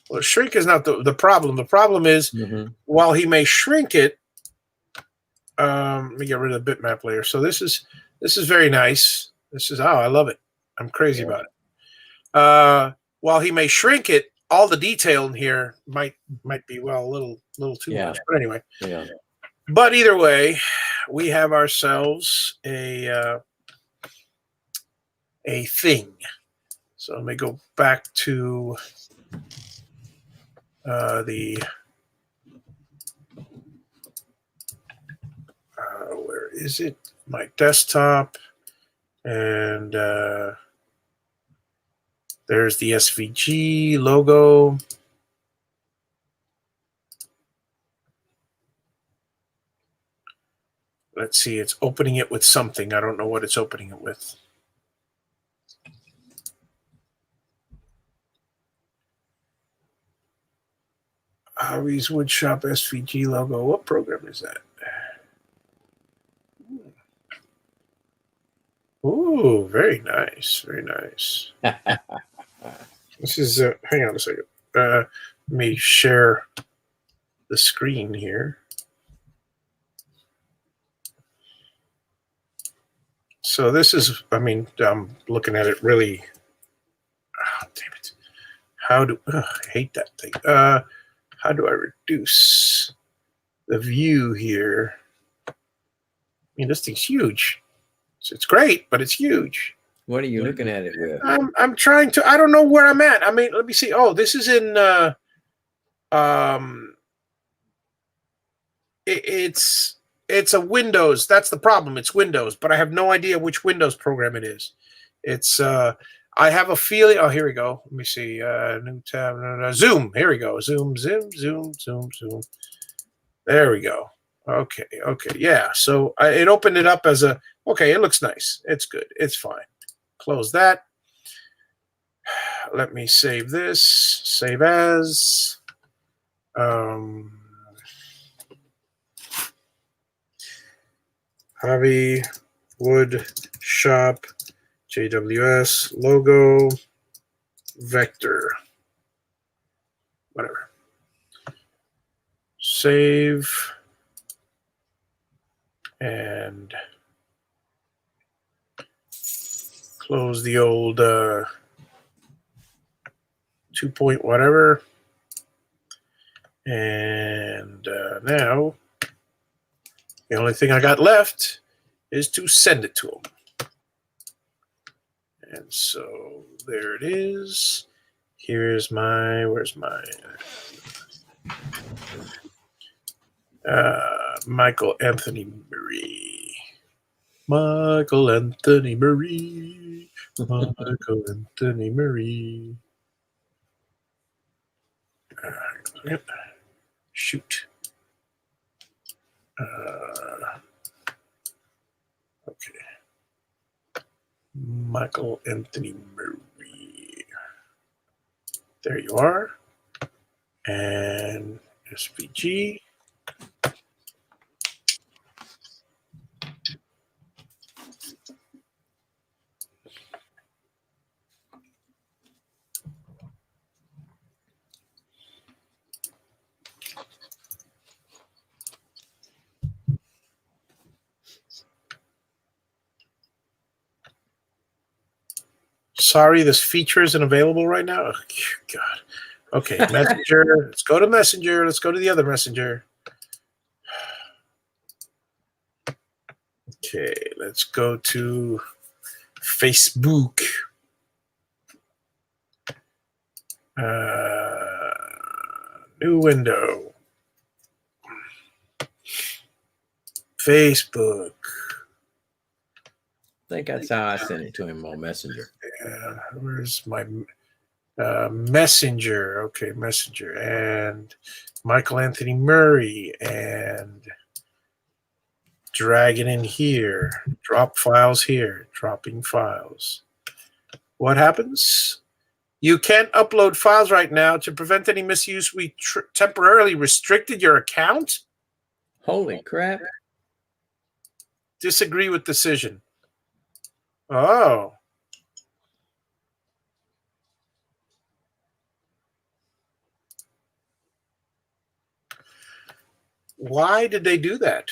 Well, shrink is not the problem. The problem is, while he may shrink it, let me get rid of the bitmap layer. So this is very nice. This is, I love it. I'm crazy about it. While he may shrink it, all the detail in here might be, well, a little too much. But anyway. Yeah. But either way, we have ourselves a thing. So let me go back to where is it? My desktop, and there's the SVG logo. Let's see, it's opening it with something. I don't know what it's opening it with. Javi's Woodshop SVG logo. What program is that? Ooh, very nice. Very nice. This is, hang on a second. Let me share the screen here. So this is, I mean, I'm looking at it really, damn it. I hate that thing. How do I reduce the view here? I mean, this thing's huge. It's great, but it's huge. What are you looking at it with? I'm trying to, I don't know where I'm at. I mean, let me see. Oh, this is in, it's a Windows. That's the problem. It's Windows, but I have no idea which Windows program it is. It's, I have a feeling. Oh, here we go. Let me see. New tab. No, Zoom. Here we go. Zoom. There we go. Okay. Yeah. So it opened it up as a. Okay. It looks nice. It's good. It's fine. Close that. Let me save this. Save as. Javi Wood Shop JWS logo vector, whatever. Save and close the old 2 point whatever. And now the only thing I got left is to send it to him. And so there it is. Here's my, where's my Michael Anthony Marie. Michael Anthony Marie. Michael Anthony Marie. Shoot. Okay. Michael Anthony Marie. There you are. And SVG. Sorry, this feature isn't available right now. Oh, God. Okay, Messenger. Let's go to Messenger. Let's go to the other Messenger. Okay, let's go to Facebook. New window. Facebook. I think that's how I sent it to him on Messenger. Where's my Messenger? Okay, Messenger. And Michael Anthony Murray. And drag it in here. Drop files here. Dropping files. What happens? You can't upload files right now. To prevent any misuse, we temporarily restricted your account? Holy crap. Disagree with decision. Oh. Why did they do that?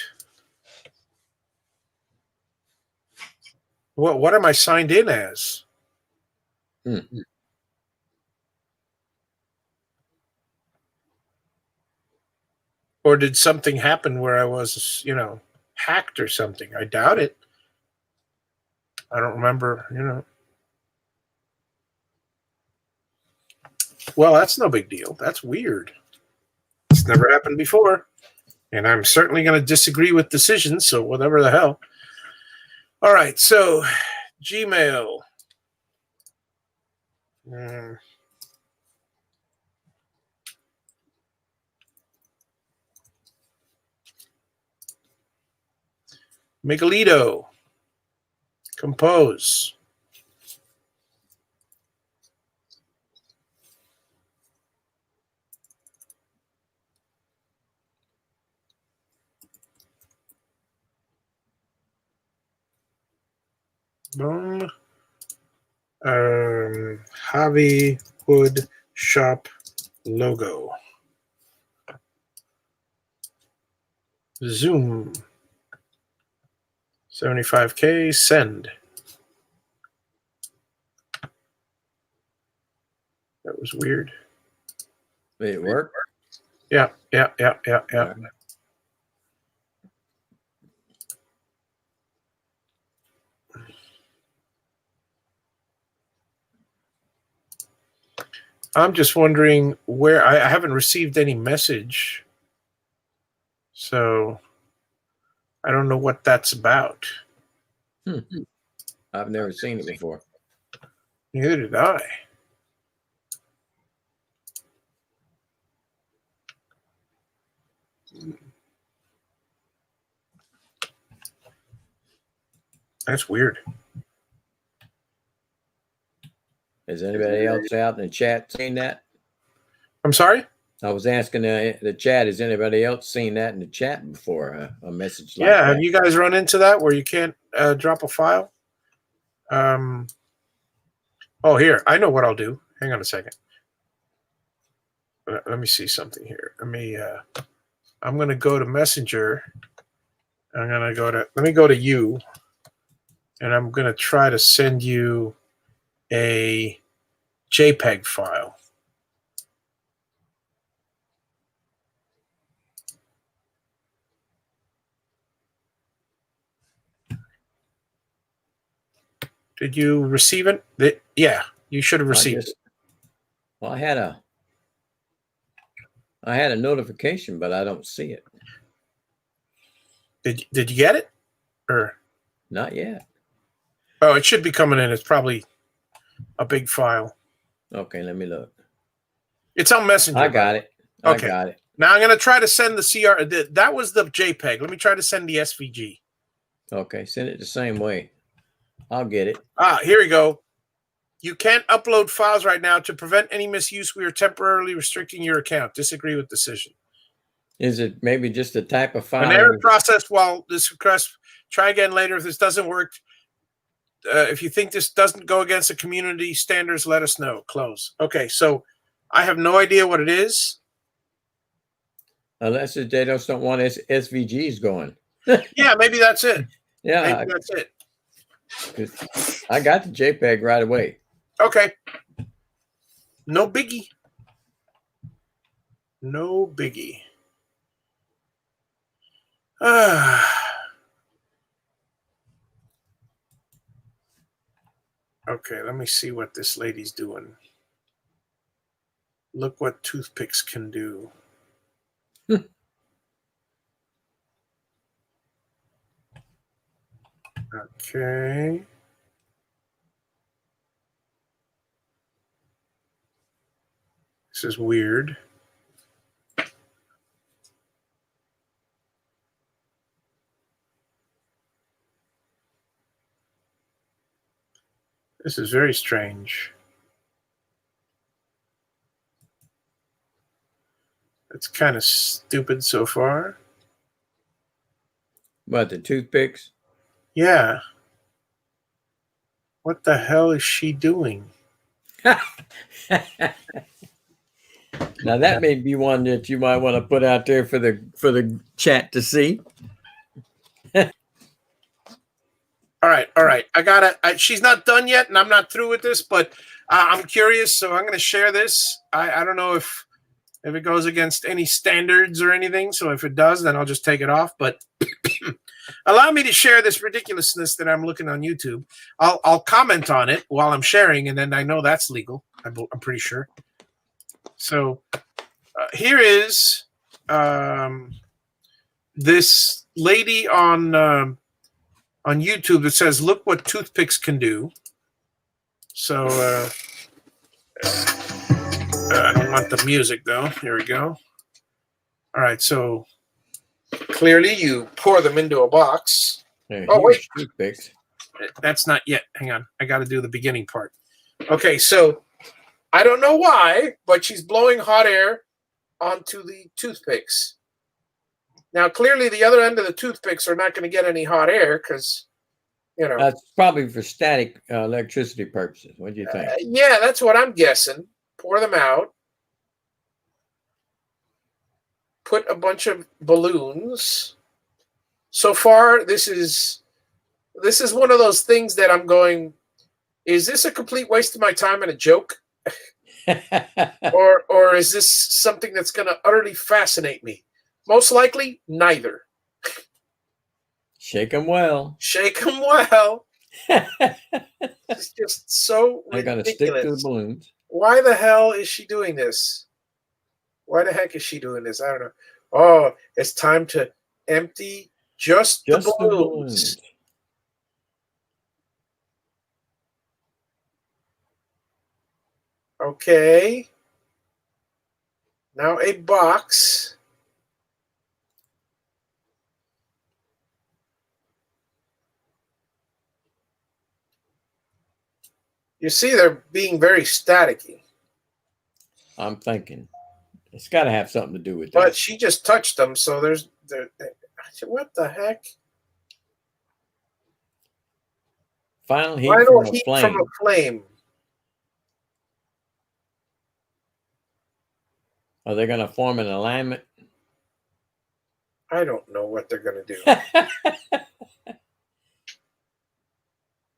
What am I signed in as? Or did something happen where I was, hacked or something? I doubt it. I don't remember, Well, that's no big deal. That's weird. It's never happened before. And I'm certainly going to disagree with decisions, so whatever the hell. All right, so Gmail. Miguelito. Compose. Boom. Javi Wood Shop logo. Zoom. 75K. Send. That was weird. Did it work? Yeah. I'm just wondering where I haven't received any message. So I don't know what that's about. I've never seen it before. Neither did I. That's weird. Has anybody else out in the chat seen that? I'm sorry? I was asking the chat, has anybody else seen that in the chat before? A message like Yeah, that? have you guys run into that where you can't drop a file? Oh, here. I know what I'll do. Hang on a second. Let me see something here. I'm going to go to Messenger. Let me go to you. And I'm going to try to send you a JPEG file. Did you receive it? Yeah, you should have received it. Well, I had a notification, but I don't see it. Did you get it? Or not yet? Oh, it should be coming in. It's probably a big file. Okay, let me look. It's on Messenger. I got it. Okay. I got it. Now I'm going to try to send the CR. That was the JPEG. Let me try to send the SVG. Okay, send it the same way. I'll get it. Here we go. You can't upload files right now. To prevent any misuse, we are temporarily restricting your account. Disagree with decision. Is it maybe just a type of file? An error process while this request. Try again later if this doesn't work. If you think this doesn't go against the community standards, let us know. Close. Okay, so I have no idea what it is. Unless they just don't want SVGs going. Yeah, maybe that's it. Yeah, maybe that's it. I got the JPEG right away. Okay. No biggie. No biggie. Okay, let me see what this lady's doing. Look what toothpicks can do. Okay. This is weird. This is very strange. It's kind of stupid so far. What, the toothpicks? Yeah. What the hell is she doing? Now that may be one that you might want to put out there for the chat to see. All right. I got it. She's not done yet, and I'm not through with this, but I'm curious, so I'm going to share this. I don't know if it goes against any standards or anything, so if it does, then I'll just take it off. But allow me to share this ridiculousness that I'm looking on YouTube. I'll comment on it while I'm sharing, and then I know that's legal. I'm pretty sure. So here is this lady on YouTube that says, "Look what toothpicks can do." So I don't want the music though. Here we go. All right, so clearly you pour them into a box. Oh wait, toothpicks. That's not yet. Hang on, I got to do the beginning part. Okay, so I don't know why, but she's blowing hot air onto the toothpicks. Now, clearly, the other end of the toothpicks are not going to get any hot air because, you know. That's probably for static electricity purposes. What do you think? Yeah, that's what I'm guessing. Pour them out. Put a bunch of balloons. So far, this is one of those things that I'm going, is this a complete waste of my time and a joke? or is this something that's going to utterly fascinate me? Most likely, neither. Shake them well. Shake them well. It's just so ridiculous. They're going to stick to the balloons. Why the hell is she doing this? Why the heck is she doing this? I don't know. Oh, it's time to empty just the balloons. Okay. Now a box. You see, they're being very staticky. I'm thinking it's got to have something to do with that. But she just touched them, so there's what the heck? Final heat from a flame. Are they going to form an alignment? I don't know what they're going to do.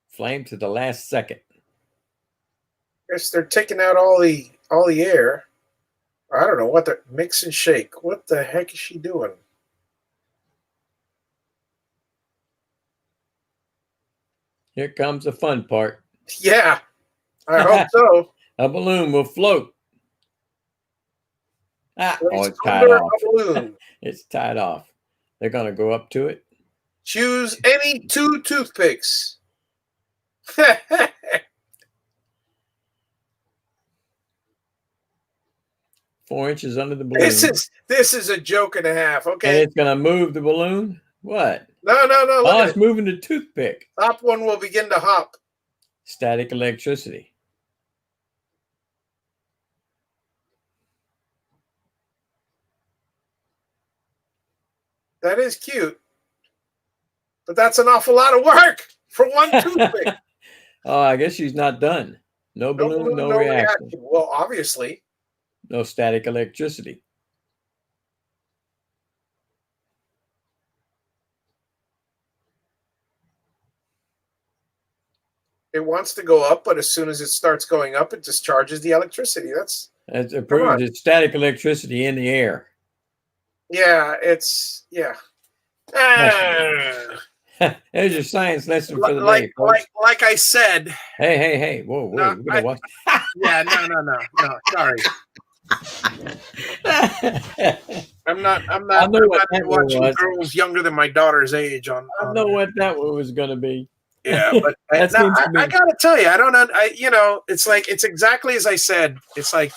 Flame to the last second. Guess they're taking out all the air. I don't know what they're mix and shake. What the heck is she doing? Here comes the fun part. Yeah, I hope so. A balloon will float. It's tied off. It's tied off. They're going to go up to it. Choose any 2 toothpicks. 4 inches under the balloon. This is a joke and a half. Okay. And it's going to move the balloon? What? No. Oh, it's moving the toothpick. Top one will begin to hop. Static electricity. That is cute. But that's an awful lot of work for one toothpick. Oh, I guess she's not done. No balloon, no reaction. Well, obviously. No static electricity. It wants to go up, but as soon as it starts going up, it discharges the electricity. It proves it's static electricity in the air. Yeah, it's There's your science lesson for the day, folks. Like I said. Hey! Whoa! No, You know what? Yeah, no. Sorry. I'm not watching girls younger than my daughter's age on. I know what that one was going to be. Yeah, but I gotta tell you, I don't know. It's exactly as I said. It's like,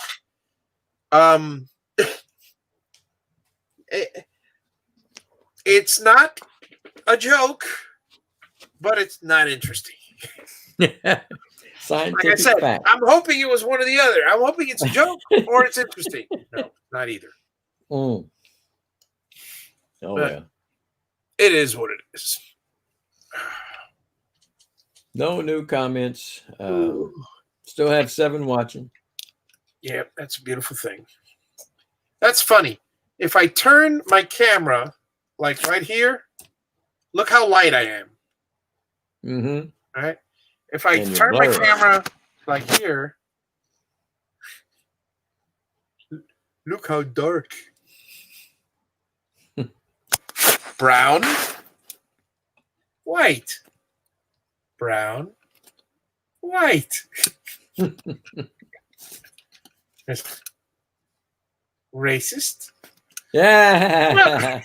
it's not a joke, but it's not interesting. Scientific like I said, fact. I'm hoping it was one or the other. I'm hoping it's a joke or it's interesting. No, not either. Oh, well. It is what it is. No new comments. Still have 7 watching. Yeah, that's a beautiful thing. That's funny. If I turn my camera, like right here, look how light I am. Mm-hmm. All right. If I turn my camera like here, look how dark. Brown, white, brown, white. Racist. Yeah.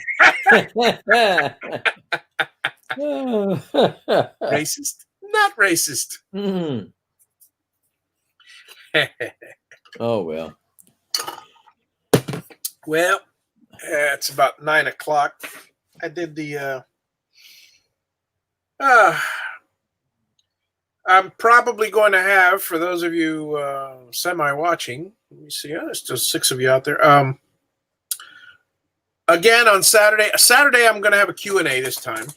Racist, not racist. Mm. Oh well. Well, it's about 9 o'clock. I did the. I'm probably going to have, for those of you semi-watching. Let me see. There's still 6 of you out there. Again on Saturday. Saturday, I'm going to have a Q&A this time.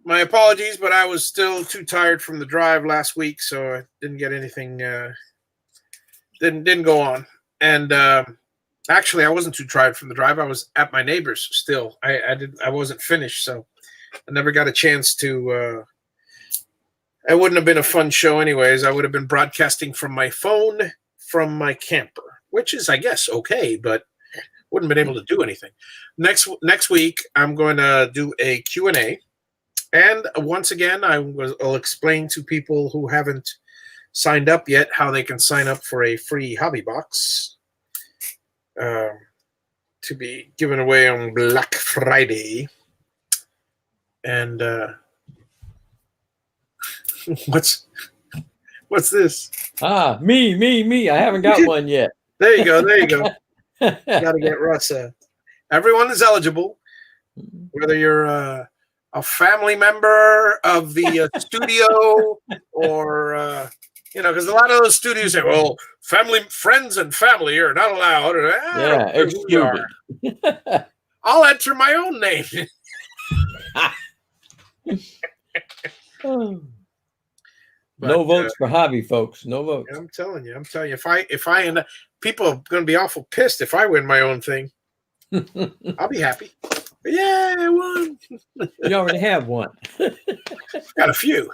My apologies, but I was still too tired from the drive last week, so I didn't get anything. Didn't go on. And actually, I wasn't too tired from the drive. I was at my neighbor's still. I wasn't finished, so I never got a chance to. It wouldn't have been a fun show, anyways. I would have been broadcasting from my phone from my camper, which is, I guess, okay, but wouldn't have been able to do anything. Next week, I'm going to do a Q&A. And once again, I'll explain to people who haven't signed up yet how they can sign up for a free hobby box to be given away on Black Friday. And what's this? Me. I haven't got one yet. There you go. Got to get Russ. Everyone is eligible, whether you're a family member of the studio or because a lot of those studios say, well, friends and family are not allowed. Yeah, excluded. I'll enter my own name. No votes for hobby, folks. No votes. I'm telling you. If I end up, people are going to be awful pissed if I win my own thing. I'll be happy. But yeah, I won. You already have one. Got a few.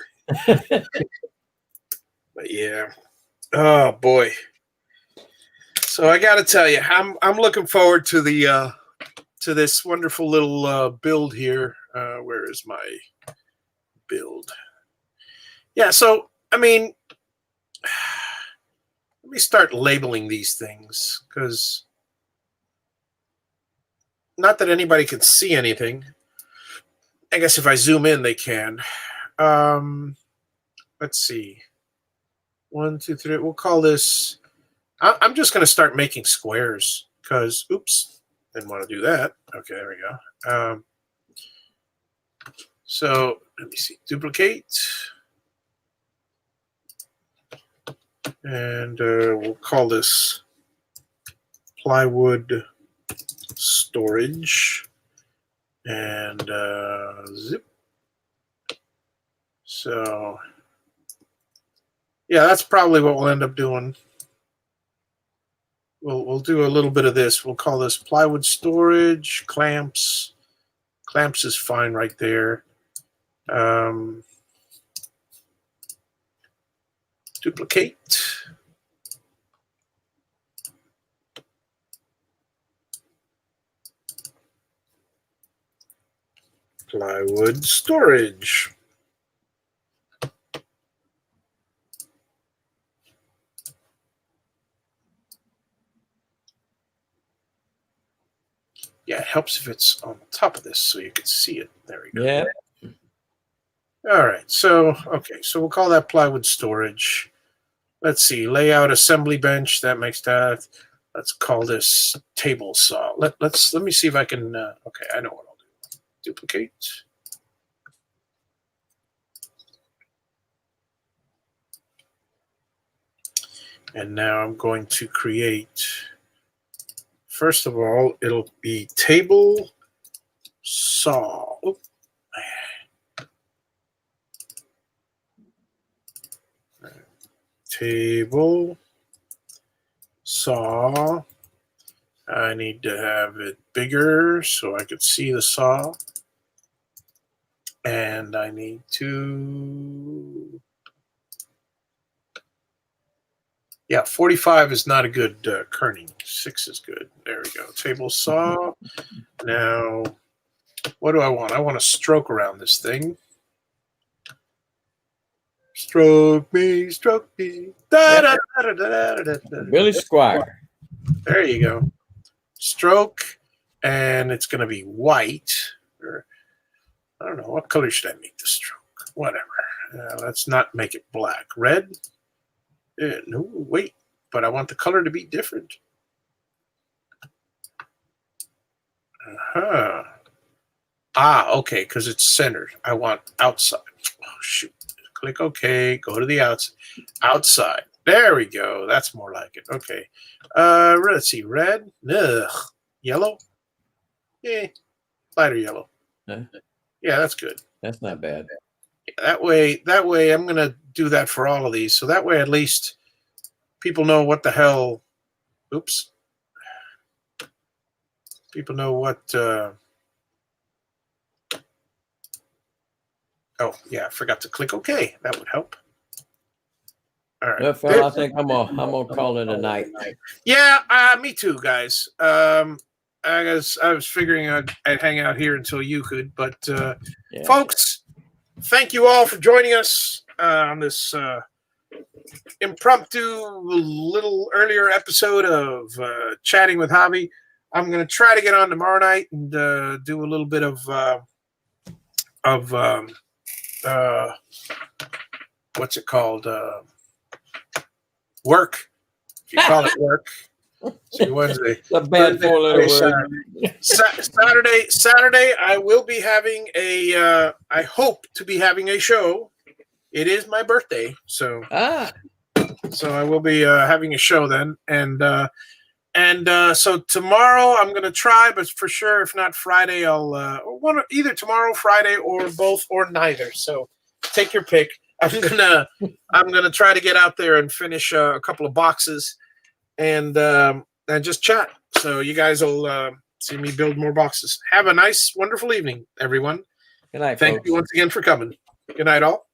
But yeah. Oh boy. So I got to tell you, I'm looking forward to the to this wonderful little build here. Where is my build? Yeah. So I mean, let me start labeling these things because. Not that anybody can see anything. I guess if I zoom in, they can. Let's see. 1, 2, 3. We'll call this. I'm just going to start making squares because, oops, didn't want to do that. Okay, there we go. So let me see. Duplicate. And we'll call this plywood storage and zip. So yeah, that's probably what we'll end up doing. We'll do a little bit of this. We'll call this plywood storage, clamps. Clamps is fine right there. Duplicate. plywood storage. Yeah, it helps if it's on top of this so you can see it. There we go. Yeah. All right. So, okay. So we'll call that plywood storage. Let's see. Layout assembly bench. That makes that. Let's call this table saw. Let me see if I can. Okay, I know what I'll do. Duplicate. And now I'm going to create. First of all, it'll be table saw. Oop. Table saw. I need to have it bigger so I could see the saw. And I need to... Yeah, 45 is not a good kerning. 6 is good. There we go. Table saw. Now, what do I want? I want to stroke around this thing. Stroke me, stroke me. Da, da, da, da, da, da, da. Billy Squire. There you go. Stroke, and it's going to be white. Or, I don't know. What color should I make the stroke? Whatever. Let's not make it black. Red? No, wait. But I want the color to be different. Uh-huh. Ah, okay, because it's centered. I want outside. Oh, shoot. Click OK. Go to the outside. There we go. That's more like it. Okay. Let's see. Red. Ugh. Yellow. Yeah. Lighter yellow. Huh? Yeah, that's good. That's not bad. That way, I'm going to do that for all of these. So that way, at least people know what the hell. Oops. People know what. Oh, yeah, I forgot to click OK. That would help. All right. Well, fella, I think I'm gonna call it a night. Yeah, me too, guys. I was figuring I'd hang out here until you could, but Yeah. folks, thank you all for joining us on this impromptu little earlier episode of Chatting with Javi. I'm going to try to get on tomorrow night and do a little bit of what's it called? Work. If you call it work. See, Wednesday. The bad four-letter word. Saturday, I will be having a. I hope to be having a show. It is my birthday, so so I will be having a show then, and so tomorrow I'm gonna try, but for sure, if not Friday, I'll either tomorrow, Friday, or both, or neither. So take your pick. I'm gonna try to get out there and finish a couple of boxes, and just chat. So you guys will see me build more boxes. Have a nice, wonderful evening, everyone. Good night, Thank folks. you once again for coming. Good night, all.